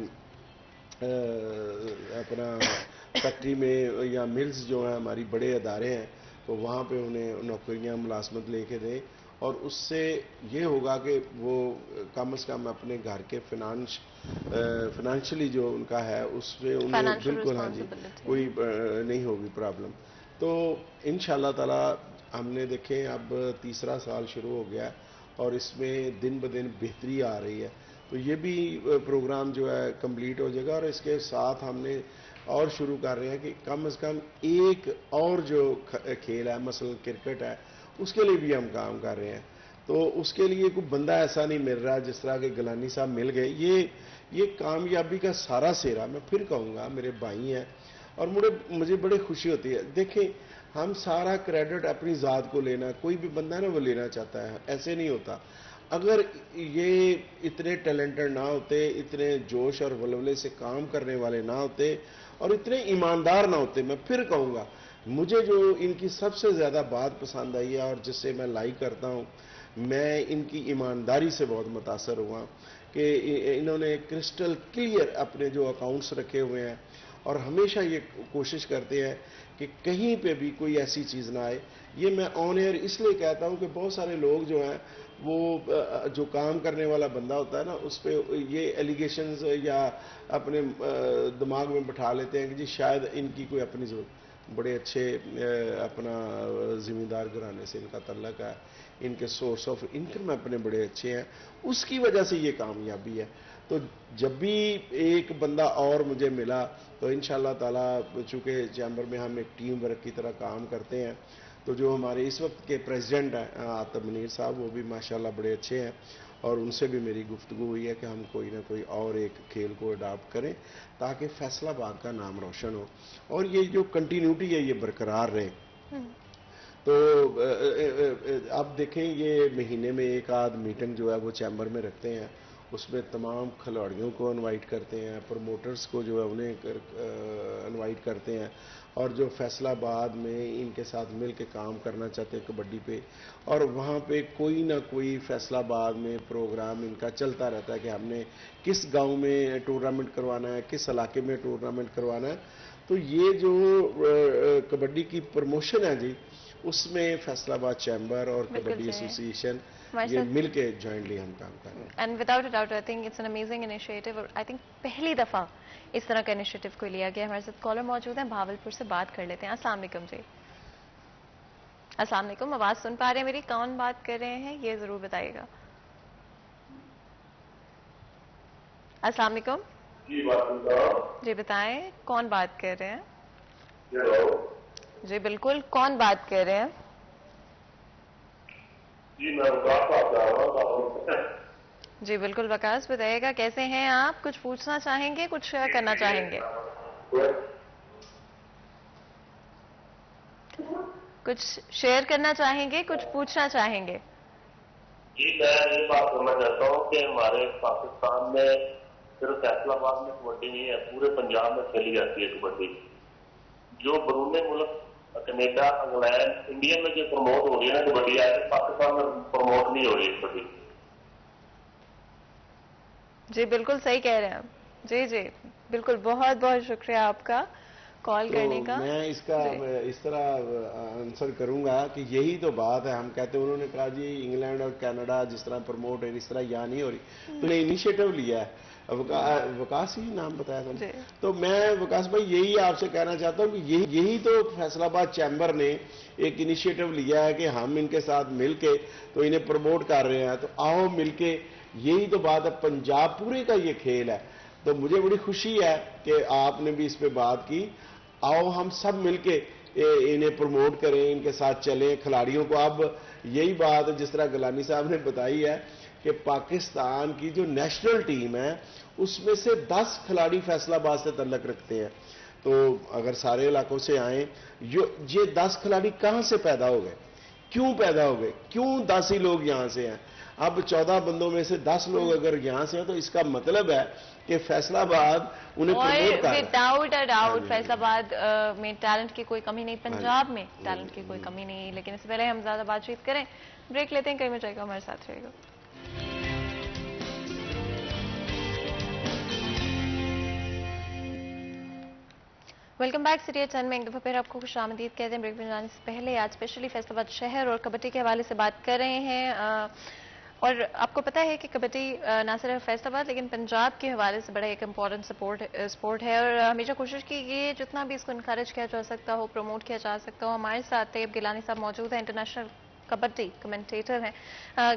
Speaker 7: اپنا فیکٹری میں یا ملز جو ہیں ہماری بڑے ادارے ہیں تو وہاں پہ انہیں نوکریاں ملازمت لے کے دیں. اور اس سے یہ ہوگا کہ وہ کم از کم اپنے گھر کے فائنینشلی جو ان کا ہے اس سے انہیں بالکل ہاں جی کوئی نہیں ہوگی پرابلم. تو انشاءاللہ تعالی ہم نے دیکھیں اب 3را سال شروع ہو گیا اور اس میں دن بدن بہتری آ رہی ہے. تو یہ بھی پروگرام جو ہے کمپلیٹ ہو جائے گا اور اس کے ساتھ ہم نے اور شروع کر رہے ہیں کہ کم از کم ایک اور جو کھیل ہے مثلا کرکٹ ہے اس کے لیے بھی ہم کام کر رہے ہیں. تو اس کے لیے کوئی بندہ ایسا نہیں مل رہا جس طرح کے گیلانی صاحب مل گئے. یہ کامیابی کا سارا سیرا میں پھر کہوں گا میرے بھائی ہیں اور مجھے بڑی خوشی ہوتی ہے. دیکھیں ہم سارا کریڈٹ اپنی ذات کو لینا، کوئی بھی بندہ ہے نا وہ لینا چاہتا ہے، ایسے نہیں ہوتا. اگر یہ اتنے ٹیلنٹڈ نہ ہوتے، اتنے جوش اور ولولے سے کام کرنے والے نہ ہوتے اور اتنے ایماندار نہ ہوتے، میں پھر کہوں گا مجھے جو ان کی سب سے زیادہ بات پسند آئی ہے اور جس سے میں لائک کرتا ہوں، میں ان کی ایمانداری سے بہت متاثر ہوا کہ انہوں نے کرسٹل کلیئر اپنے جو اکاؤنٹس رکھے ہوئے ہیں اور ہمیشہ یہ کوشش کرتے ہیں کہ کہیں پہ بھی کوئی ایسی چیز نہ آئے. یہ میں آن ایئر اس لیے کہتا ہوں کہ بہت سارے لوگ جو ہیں وہ جو کام کرنے والا بندہ ہوتا ہے نا اس پہ یہ ایلیگیشنز یا اپنے دماغ میں بٹھا لیتے ہیں کہ جی شاید ان کی کوئی اپنی ضرورت. بڑے اچھے اپنا زمیندار گھرانے سے ان کا تعلق ہے، ان کے سورس آف انکم اپنے بڑے اچھے ہیں، اس کی وجہ سے یہ کامیابی ہے. تو جب بھی ایک بندہ اور مجھے ملا تو انشاءاللہ تعالی چونکہ چیمبر میں ہم ایک ٹیم ورک کی طرح کام کرتے ہیں، تو جو ہمارے اس وقت کے پریزیڈنٹ ہیں عاطف منیر صاحب وہ بھی ماشاءاللہ بڑے اچھے ہیں اور ان سے بھی میری گفتگو ہوئی ہے کہ ہم کوئی نہ کوئی اور ایک کھیل کو اڈاپٹ کریں تاکہ فیصل آباد کا نام روشن ہو اور یہ جو کنٹینیوٹی ہے یہ برقرار رہے. تو اب دیکھیں یہ مہینے میں ایک آدھ میٹنگ جو ہے وہ چیمبر میں رکھتے ہیں اس میں تمام کھلاڑیوں کو انوائٹ کرتے ہیں, پروموٹرز کو جو ہے انہیں انوائٹ کرتے ہیں, اور جو فیصل آباد میں ان کے ساتھ مل کے کام کرنا چاہتے ہیں کبڈی پہ, اور وہاں پہ کوئی نہ کوئی فیصل آباد میں پروگرام ان کا چلتا رہتا ہے کہ ہم نے کس گاؤں میں ٹورنامنٹ کروانا ہے, کس علاقے میں ٹورنامنٹ کروانا ہے. تو یہ جو کبڈی کی پروموشن ہے جی, اس میں فیصل آباد چیمبر اور کبڈی ایسوسی ایشن یہ مل کے جوائنٹلی ہم کام کر رہے ہیں.
Speaker 1: And without a doubt I think it's an amazing initiative, اور آئی تھنک پہلی دفعہ اس طرح کا انیشیٹو کو لیا گیا. ہمارے ساتھ کالر موجود ہیں, بھاولپور سے بات کر لیتے ہیں. السلام علیکم جی. السلام علیکم, آواز سن پا رہے ہیں میری؟ کون بات کر رہے ہیں یہ ضرور بتائیے گا. السلام علیکم. جی بتائیں کون بات کر رہے ہیں؟ جی بالکل, کون بات کر رہے ہیں؟ جی بالکل وکاس, بتائیے گا کیسے ہیں آپ؟ کچھ پوچھنا چاہیں گے, کچھ شیئر کرنا چاہیں گے؟ کچھ شیئر کرنا چاہیں گے, کچھ پوچھنا چاہیں گے؟
Speaker 8: جی میں یہ بات کرنا چاہتا ہوں کہ ہمارے پاکستان میں صرف فیصل آباد میں کبڈی نہیں ہے, پورے پنجاب میں کھیلی جاتی ہے کبڈی. جو بیرون ملک کینیڈا, انگلینڈ, انڈیا میں جو پروموٹ ہو رہی ہے نا کبڈی, آئے پاکستان میں پروموٹ نہیں ہو رہی کبڈی.
Speaker 1: جی بالکل صحیح کہہ رہے ہیں آپ. جی جی بالکل, بہت بہت شکریہ آپ کا کال کرنے کا.
Speaker 7: میں اس کا اس طرح آنسر کروں گا کہ یہی تو بات ہے. ہم کہتے ہیں, انہوں نے کہا جی انگلینڈ اور کینیڈا جس طرح پروموٹ ہے اس طرح یہاں نہیں ہو رہی, تو نے انیشیٹو لیا ہے. وکاس ہی نام بتایا تھا. تو میں وکاس بھائی یہی آپ سے کہنا چاہتا ہوں کہ یہی تو فیصل آباد چیمبر نے ایک انیشیٹو لیا ہے کہ ہم ان کے ساتھ مل کے تو انہیں پروموٹ کر رہے ہیں. تو آؤ مل کے, یہی تو بات ہے, پنجاب پورے کا یہ کھیل ہے. تو مجھے بڑی خوشی ہے کہ آپ نے بھی اس پہ بات کی. آؤ ہم سب مل کے انہیں پروموٹ کریں, ان کے ساتھ چلیں کھلاڑیوں کو. اب یہی بات جس طرح گیلانی صاحب نے بتائی ہے کہ پاکستان کی جو نیشنل ٹیم ہے اس میں سے 10 کھلاڑی فیصل آباد سے تعلق رکھتے ہیں. تو اگر سارے علاقوں سے آئیں, یہ 10 کھلاڑی کہاں سے پیدا ہو گئے, کیوں پیدا ہو گئے, کیوں 10 ہی لوگ یہاں سے ہیں؟ اب 14 بندوں میں سے 10 لوگ اگر یہاں سے ہیں تو اس کا مطلب ہے کہ فیصل آباد انہیں پروموٹ کر رہا ہے.
Speaker 1: وداؤٹ اے ڈاؤٹ فیصل آباد میں ٹیلنٹ کی کوئی کمی نہیں, پنجاب میں ٹیلنٹ کی کوئی کمی نہیں. لیکن اس سے پہلے ہم زیادہ بات چیت کریں, بریک لیتے ہیں, کہیں میں جائے گا, ہمارے ساتھ رہے گا. Welcome back. سٹی ایٹ 10 میں ایک دفعہ پھر آپ کو خوش آمدید کہتے ہیں. بریک میں جانے سے پہلے آج اسپیشلی فیصل آباد شہر اور کبڈی کے حوالے سے بات کر رہے ہیں. اور آپ کو پتا ہے کہ کبڈی نہ صرف فیصل آباد لیکن پنجاب کے حوالے سے بڑا ایک امپورٹنٹ سپورٹ ہے, اور ہمیشہ کوشش کی گئی جتنا بھی اس کو انکریج کیا جا سکتا ہو, پروموٹ کیا جا سکتا ہو. ہمارے ساتھ طیب گیلانی صاحب موجود ہیں, انٹرنیشنل کبڈی کمنٹیٹر ہیں.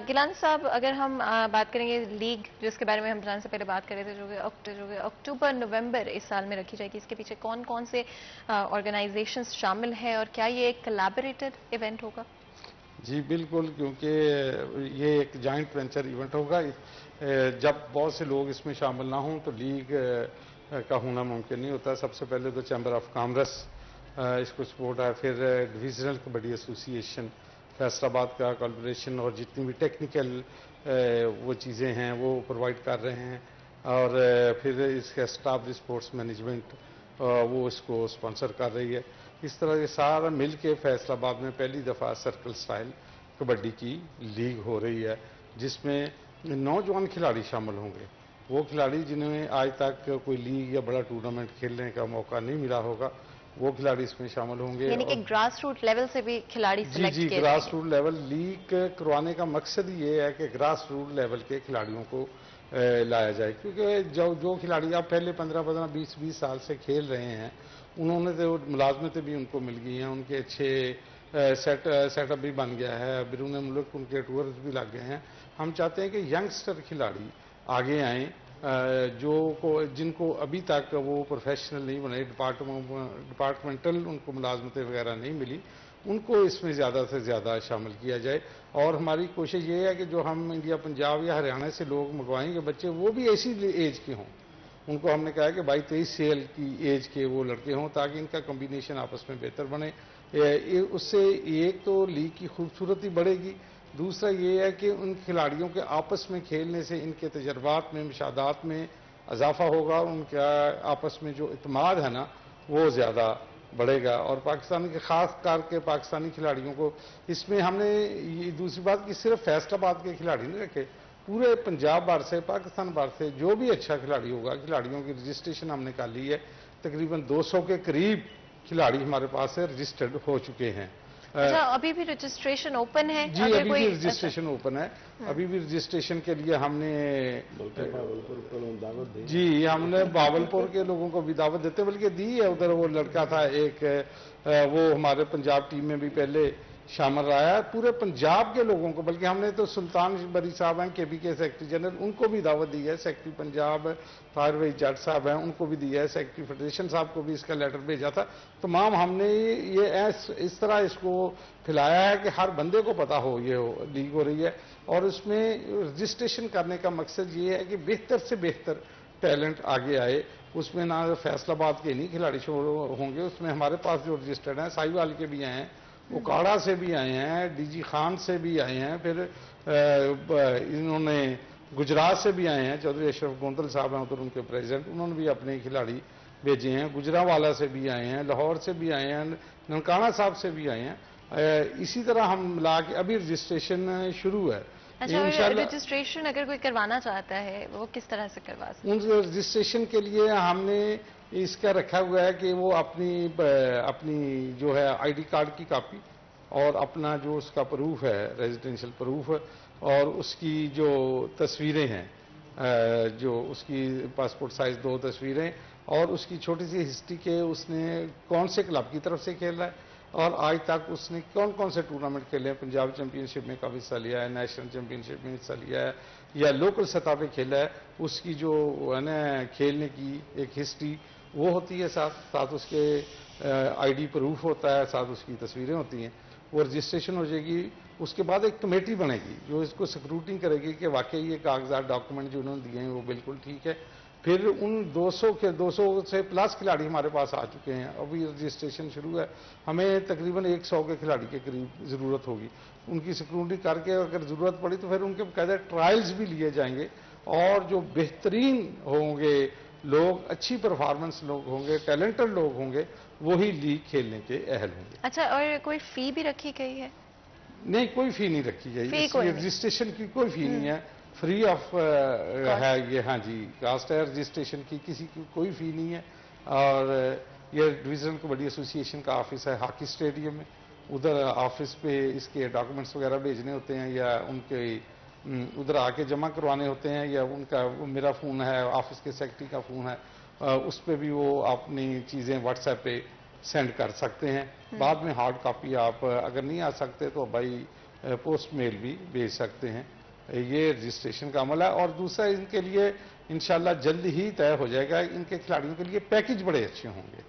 Speaker 1: گیلانی صاحب, اگر ہم بات کریں گے لیگ جس کے بارے میں ہم جانے سے پہلے بات کر رہے تھے, جو کہ اکتوبر نومبر اس سال میں رکھی جائے گی, اس کے پیچھے کون کون سے آرگنائزیشنز شامل ہیں, اور کیا یہ ایک کلیبوریٹڈ ایونٹ ہوگا؟
Speaker 6: جی بالکل, کیونکہ یہ ایک جوائنٹ وینچر ایونٹ ہوگا. جب بہت سے لوگ اس میں شامل نہ ہوں تو لیگ کا ہونا ممکن نہیں ہوتا. سب سے پہلے تو چیمبر آف کامرس اس کو سپورٹ ہے, پھر ڈویژنل کبڈی ایسوسی ایشن فیصل آباد کا کارپوریشن, اور جتنی بھی ٹیکنیکل وہ چیزیں ہیں وہ پرووائڈ کر رہے ہیں, اور پھر اس کا اسٹاف اسپورٹس مینجمنٹ وہ اس کو اسپانسر کر رہی ہے. اس طرح یہ سارا مل کے فیصل آباد میں پہلی دفعہ سرکل سٹائل کبڈی کی لیگ ہو رہی ہے, جس میں نوجوان کھلاڑی شامل ہوں گے. وہ کھلاڑی جنہیں آج تک کوئی لیگ یا بڑا ٹورنامنٹ کھیلنے کا موقع نہیں ملا ہوگا, وہ کھلاڑی اس میں شامل ہوں گے.
Speaker 1: یعنی کہ گراس روٹ لیول سے بھی کھلاڑی سلیکٹ کیے جائیں گے.
Speaker 6: جی, گراس روٹ لیول لیگ کروانے کا مقصد یہ ہے کہ گراس روٹ لیول کے کھلاڑیوں کو لایا جائے, کیونکہ جو کھلاڑی اب پہلے 15-20 سال سے کھیل رہے ہیں, انہوں نے تو ملازمتیں بھی ان کو مل گئی ہیں, ان کے اچھے سیٹ اپ بھی بن گیا ہے, بیرون ملک ان کے ٹورز بھی لگ گئے ہیں. ہم چاہتے ہیں کہ ینگسٹر کھلاڑی آگے آئیں, جن کو ابھی تک وہ پروفیشنل نہیں بنے, ڈپارٹمنٹل ان کو ملازمتیں وغیرہ نہیں ملی, ان کو اس میں زیادہ سے زیادہ شامل کیا جائے. اور ہماری کوشش یہ ہے کہ جو ہم انڈیا, پنجاب یا ہریانہ سے لوگ منگوائیں گے بچے, وہ بھی ایسی ایج کے ہوں. ان کو ہم نے کہا کہ 22-23 سال کی ایج کے وہ لڑکے ہوں, تاکہ ان کا کمبینیشن آپس میں بہتر بنے. اس سے ایک تو لیگ کی خوبصورتی بڑھے گی, دوسرا یہ ہے کہ ان کھلاڑیوں کے آپس میں کھیلنے سے ان کے تجربات میں، مشاہدات میں اضافہ ہوگا، ان کا آپس میں جو اعتماد ہے نا وہ زیادہ بڑھے گا. اور پاکستان کے خاص کر کے پاکستانی کھلاڑیوں کو اس میں ہم نے یہ دوسری بات کہ صرف فیصل آباد کے کھلاڑی نہیں رکھے، پورے پنجاب بھر سے، پاکستان بھر سے جو بھی اچھا کھلاڑی ہوگا، کھلاڑیوں کی رجسٹریشن ہم نے کر لی ہے. تقریباً 200 کے قریب کھلاڑی ہمارے پاس سے رجسٹرڈ ہو چکے ہیں.
Speaker 1: اچھا ابھی بھی رجسٹریشن اوپن ہے؟
Speaker 6: جی ابھی بھی رجسٹریشن اوپن ہے. ابھی بھی رجسٹریشن کے لیے ہم نے جی ہم نے باولپور کے لوگوں کو بھی دعوت دیتے بلکہ دی ہے. ادھر وہ لڑکا تھا ایک، وہ ہمارے پنجاب ٹیم میں بھی پہلے شامل رہا ہے. پورے پنجاب کے لوگوں کو، بلکہ ہم نے تو سلطان بری صاحب ہیں کے بی کے سیکرٹری جنرل، ان کو بھی دعوت دی ہے. سیکرٹری پنجاب طاہر بھائی جٹ صاحب ہیں، ان کو بھی دیا ہے. سیکرٹری فیڈریشن صاحب کو بھی اس کا لیٹر بھیجا تھا. تمام ہم نے یہ اس طرح اس کو پھیلایا ہے کہ ہر بندے کو پتا ہو یہ لیگ ہو رہی ہے. اور اس میں رجسٹریشن کرنے کا مقصد یہ ہے کہ بہتر سے بہتر ٹیلنٹ آگے آئے. اس میں نہ فیصل آباد کے نہیں کھلاڑی ہوں گے، اس میں ہمارے پاس جو رجسٹرڈ ہیں سائی وال کے بھی آئے ہیں، اکاڑا سے بھی آئے ہیں، ڈی جی خان سے بھی آئے ہیں، پھر انہوں نے گجرات سے بھی آئے ہیں. چودھری اشرف گوندل صاحب ہیں ادھر ان کے پریزیڈنٹ، انہوں نے بھی اپنے کھلاڑی بھیجے ہیں. گجرانوالا سے بھی آئے ہیں، لاہور سے بھی آئے ہیں، ننکانہ صاحب سے بھی آئے ہیں. اسی طرح ہم ملا کے ابھی رجسٹریشن شروع ہے.
Speaker 1: اچھا رجسٹریشن اگر کوئی کروانا چاہتا ہے وہ کس طرح سے کروا سکتا ہے؟
Speaker 6: ان رجسٹریشن کے لیے ہم نے اس کا رکھا ہوا ہے کہ وہ اپنی جو ہے آئی ڈی کارڈ کی کاپی اور اپنا جو اس کا پروف ہے ریزیڈینشل پروف اور اس کی جو تصویریں ہیں، جو اس کی پاسپورٹ سائز 2 تصویریں اور اس کی چھوٹی سی ہسٹری کے اس نے کون سے کلب کی طرف سے کھیل رہا ہے اور آج تک اس نے کون کون سے ٹورنامنٹ کھیلے ہیں. پنجاب چیمپئن شپ میں کافی حصہ لیا ہے، نیشنل چیمپئن شپ میں حصہ لیا ہے یا لوکل سطح پہ کھیلا ہے. اس کی جو ہے نا کھیلنے کی ایک ہسٹری وہ ہوتی ہے، ساتھ اس کے آئی ڈی پروف ہوتا ہے، ساتھ اس کی تصویریں ہوتی ہیں. وہ رجسٹریشن ہو جائے گی. اس کے بعد ایک کمیٹی بنے گی جو اس کو سکروٹنگ کرے گی کہ واقعی یہ کاغذات ڈاکومنٹ جو انہوں نے دیے ہیں وہ بالکل ٹھیک ہے. پھر ان 200 سے پلس کھلاڑی ہمارے پاس آ چکے ہیں. ابھی رجسٹریشن شروع ہے. ہمیں تقریباً 100 کے کھلاڑی کے قریب ضرورت ہوگی. ان کی سکروٹنگ کر کے اگر ضرورت پڑی تو پھر ان کے باقاعدہ ٹرائلز بھی لیے جائیں گے اور جو بہترین ہوں گے لوگ، اچھی پرفارمنس لوگ ہوں گے، ٹیلنٹڈ لوگ ہوں گے، وہی لیگ کھیلنے کے اہل ہوں گے.
Speaker 1: اچھا اور کوئی فی بھی رکھی گئی ہے؟
Speaker 6: نہیں کوئی فی نہیں رکھی گئی. رجسٹریشن کی کوئی فی نہیں ہے، فری آف ہے یہ. ہاں جی کاسٹ ہے رجسٹریشن کی، کسی کی کوئی فی نہیں ہے. اور یہ ڈویژنل کبڈی ایسوسی ایشن کا آفس ہے ہاکی اسٹیڈیم میں. ادھر آفس پہ اس کے ڈاکومنٹس وغیرہ بھیجنے ہوتے ہیں یا ان کے ادھر آ کے جمع کروانے ہوتے ہیں یا ان کا میرا فون ہے، آفس کے سیکرٹری کا فون ہے، اس پہ بھی وہ اپنی چیزیں واٹس ایپ پہ سینڈ کر سکتے ہیں. بعد میں ہارڈ کاپی آپ اگر نہیں آ سکتے تو بھائی پوسٹ میل بھی بھیج سکتے ہیں. یہ رجسٹریشن کا عمل ہے. اور دوسرا ان کے لیے انشاءاللہ جلد ہی طے ہو جائے گا. ان کے کھلاڑیوں کے لیے پیکج بڑے اچھے ہوں گے.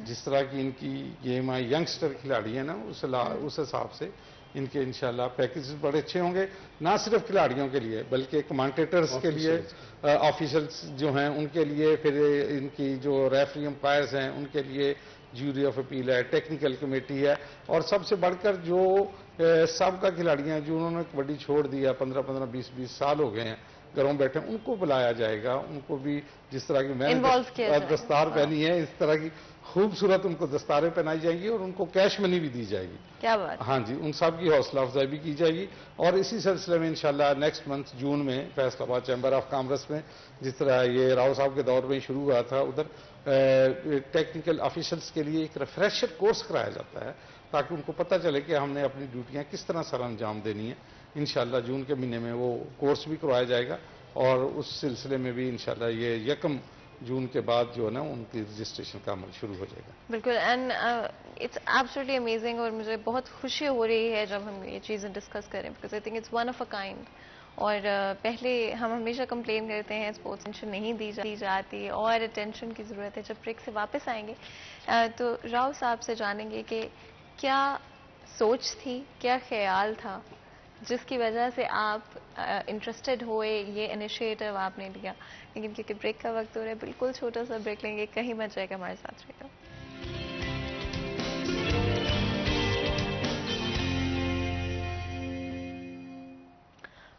Speaker 6: جس طرح کی ان کی گیم ہے، ینگسٹر کھلاڑی ہیں نا، اس حساب سے ان کے انشاءاللہ پیکیجز بڑے اچھے ہوں گے. نہ صرف کھلاڑیوں کے لیے بلکہ کمانٹیٹرز کے لیے، آفیشلز جو ہیں ان کے لیے، پھر ان کی جو ریفری امپائرز ہیں ان کے لیے جیوری آف اپیل ہے، ٹیکنیکل کمیٹی ہے. اور سب سے بڑھ کر جو سب کا کھلاڑی ہیں جو انہوں نے کبڈی چھوڑ دیا، 15 20 سال ہو گئے ہیں گھروں بیٹھے، ان کو بلایا جائے گا. ان کو بھی جس طرح کی میں نے دستار پہنی ہے اس طرح کی خوبصورت ان کو دستاریں پہنائی جائیں گی اور ان کو کیش منی بھی دی جائے گی.
Speaker 1: کیا بات؟
Speaker 6: ہاں جی ان سب کی حوصلہ افزائی بھی کی جائے گی. اور اسی سلسلے میں انشاءاللہ نیکسٹ منتھ جون میں فیصل آباد چیمبر آف کامرس میں، جس طرح یہ راؤ صاحب کے دور میں شروع ہوا تھا، ادھر ٹیکنیکل آفیشلز کے لیے ایک ریفریشر کورس کرایا جاتا ہے تاکہ ان کو پتہ چلے کہ ہم نے اپنی ڈیوٹیاں کس طرح سر انجام دینی ہیں. انشاءاللہ جون کے مہینے میں وہ کورس بھی کروایا جائے گا اور اس سلسلے میں بھی انشاءاللہ یہ 1 جون کے بعد جو ہے نا ان کی رجسٹریشن کا عمل شروع ہو جائے گا.
Speaker 1: بالکل. اینڈ اٹس ایبسلیٹلی امیزنگ اور مجھے بہت خوشی ہو رہی ہے جب ہم یہ چیزیں ڈسکس کریں because I think it's one of a kind. اور پہلے ہم ہمیشہ کمپلین کرتے ہیں اسپورٹس اٹینشن نہیں دی جاتی اور اٹینشن کی ضرورت ہے. جب بریک سے واپس آئیں گے تو راؤ صاحب سے جانیں گے کہ کیا سوچ تھی، کیا خیال تھا جس کی وجہ سے آپ انٹرسٹڈ ہوئے، یہ انیشیٹو آپ نے لیا. لیکن کیونکہ بریک کا وقت ہو رہا ہے، بالکل چھوٹا سا بریک لیں گے، کہیں مت جائے گا، ہمارے ساتھ رہے گا.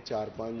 Speaker 7: 4-5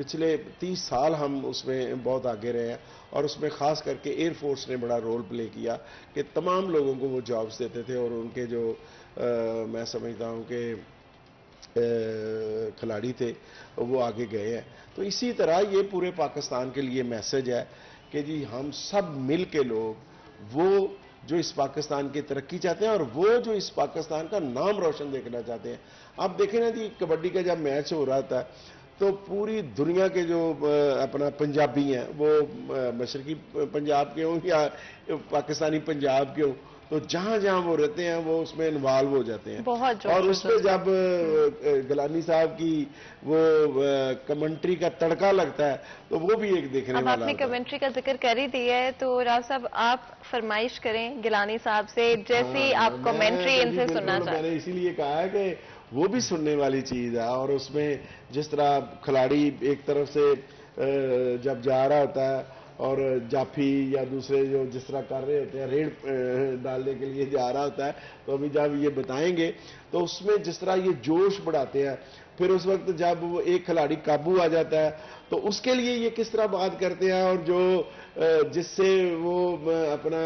Speaker 7: پچھلے 30 سال ہم اس میں بہت آگے رہے ہیں، اور اس میں خاص کر کے ایئر فورس نے بڑا رول پلے کیا کہ تمام لوگوں کو وہ جابز دیتے تھے، اور ان کے جو میں سمجھتا ہوں کہ کھلاڑی تھے وہ آگے گئے ہیں. تو اسی طرح یہ پورے پاکستان کے لیے میسج ہے کہ جی ہم سب مل کے لوگ وہ جو اس پاکستان کی ترقی چاہتے ہیں اور وہ جو اس پاکستان کا نام روشن دیکھنا چاہتے ہیں. آپ دیکھیں نا جی کبڈی کا جب میچ ہو رہا تھا تو پوری دنیا کے جو اپنا پنجابی ہیں وہ مشرقی پنجاب کے ہوں یا پاکستانی پنجاب کے ہوں، تو جہاں جہاں وہ رہتے ہیں وہ اس میں انوالو ہو جاتے ہیں. اور اس پہ جب گیلانی صاحب کی وہ کمنٹری کا تڑکا لگتا ہے تو وہ بھی ایک دیکھنے والا.
Speaker 1: اب آپ نے کمنٹری کا ذکر کر ہی دیا ہے تو راؤ صاحب آپ فرمائش کریں گیلانی صاحب سے، جیسی آپ کمنٹری ان سے سننا چاہتے ہیں.
Speaker 7: میں نے اسی لیے کہا ہے کہ وہ بھی سننے والی چیز ہے، اور اس میں جس طرح کھلاڑی ایک طرف سے جب جا رہا ہوتا ہے اور جافی یا دوسرے جو جس طرح کر رہے ہوتے ہیں ریڈ ڈالنے کے لیے جا رہا ہوتا ہے، تو ابھی جب یہ بتائیں گے تو اس میں جس طرح یہ جوش بڑھاتے ہیں، پھر اس وقت جب وہ ایک کھلاڑی قابو آ جاتا ہے تو اس کے لیے یہ کس طرح بات کرتے ہیں، اور جو جس سے وہ اپنا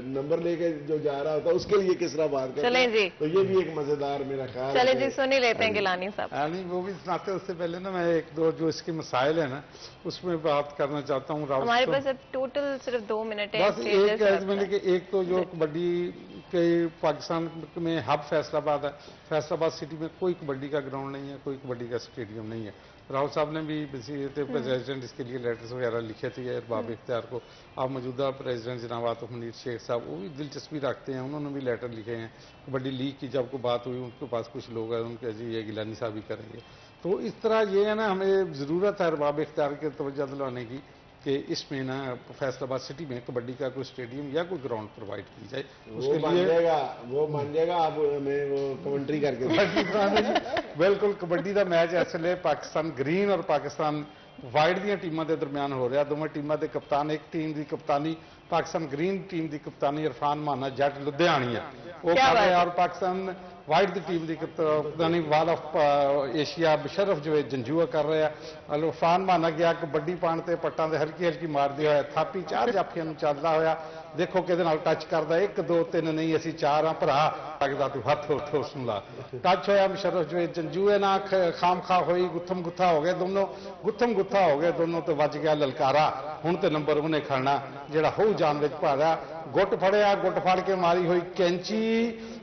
Speaker 7: نمبر لے کے جو جا رہا ہوتا ہے اس کے لیے کس طرح بات کرتے ہیں.
Speaker 1: جی
Speaker 7: تو یہ بھی ایک مزیدار میرا خیال ہے.
Speaker 1: چلے جی سن ہی لیتے ہیں گیلانی صاحب.
Speaker 6: نہیں وہ بھی سناتے ہیں، اس سے پہلے نا میں ایک دو جو اس کے مسائل ہیں نا اس میں بات کرنا چاہتا ہوں.
Speaker 1: ہمارے پاس اب ٹوٹل صرف 2 منٹ ہے.
Speaker 6: بس ایک تو جو کبڈی کے پاکستان میں ہب فیصلہ آباد ہے، فیصلہ آباد سٹی میں کوئی کبڈی کا گراؤنڈ نہیں ہے، کوئی کبڈی کا اسٹیڈیم نہیں ہے. راؤ صاحب نے بھی پریزیڈنٹ اس کے لیے لیٹرز وغیرہ لکھے تھے ارباب اختیار کو. اب موجودہ پریزیڈنٹ جناب عاطف منیر شیخ صاحب وہ بھی دلچسپی رکھتے ہیں، انہوں نے بھی لیٹر لکھے ہیں. کبڈی لیگ کی جب کو بات ہوئی ان کے پاس کچھ لوگ ہیں ان کے جی یہ گیلانی صاحب ہی کریں گے. تو اس طرح یہ ہے نا ہمیں ضرورت ہے ارباب اختیار کے توجہ دلانے کی کہ اس میں نا فیصل آباد سٹی میں کبڈی کا کوئی اسٹیڈیم یا کوئی گراؤنڈ پرووائڈ کی جائے.
Speaker 7: وہ مان جائے گا آپ ہمیں وہ کمنٹری کر کے
Speaker 6: بالکل. کبڈی کا میچ اس لیے پاکستان گرین اور پاکستان وائٹ دیا ٹیموں کے درمیان ہو رہا. دونوں ٹیموں کے کپتان، ایک ٹیم کی کپتانی پاکستان گرین ٹیم کی کپتانی عرفان مانا جٹ لدھیانی ہے وہ کر رہے ہیں، اور پاکستان وائٹ دی ٹیم کی کپتانی وال آف ایشیا بشرف جو جنجوہ کر رہے ہیں. عرفان مانا گیا کبڈی پان تے پٹاں دے ہلکی ہلکی مار دیا ہوا تھاپی 4 جافیاں چلدا ہوا. دیکھو کہ ٹچ کرتا 1 2 3 نہیں اسی 4 ہاں بھرا لگتا تو ہاتھ سن لا ٹچ ہوا مشرف جو جنجوے نہ خام خواہ ہوئی گتھم گتھا ہو گئے دونوں گتھم گتھا ہو گئے دونوں تو وج گیا للکارا. ہوں تو نمبر انہیں کھڑنا جہاں ہو جان وچ پایا گٹ پھڑیا گٹ پھڑ کے ماری ہوئی کینچی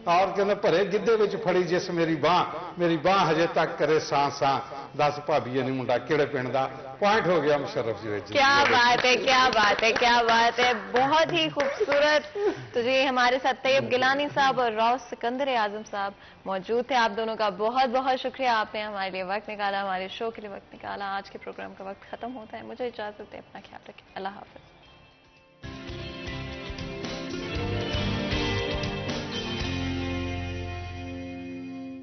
Speaker 6: اور کہنے بھرے گدے وچ پھڑی جس میری باں ہجے تک کرے ساں ساں. 10 بھابی نہیں منڈا کہڑے پنڈ دا پوائنٹ ہو گیا مشرف جی.
Speaker 1: کیا بات ہے کیا بات ہے کیا بات ہے، بہت ہی خوبصورت. تو جی ہمارے ساتھ طیب گیلانی صاحب اور راؤ سکندر اعظم صاحب موجود تھے. آپ دونوں کا بہت بہت شکریہ، آپ نے ہمارے لیے وقت نکالا، ہمارے شو کے لیے وقت نکالا. آج کے پروگرام کا وقت ختم ہوتا ہے، مجھے اجازت دیں، اپنا خیال رکھیں، اللہ حافظ.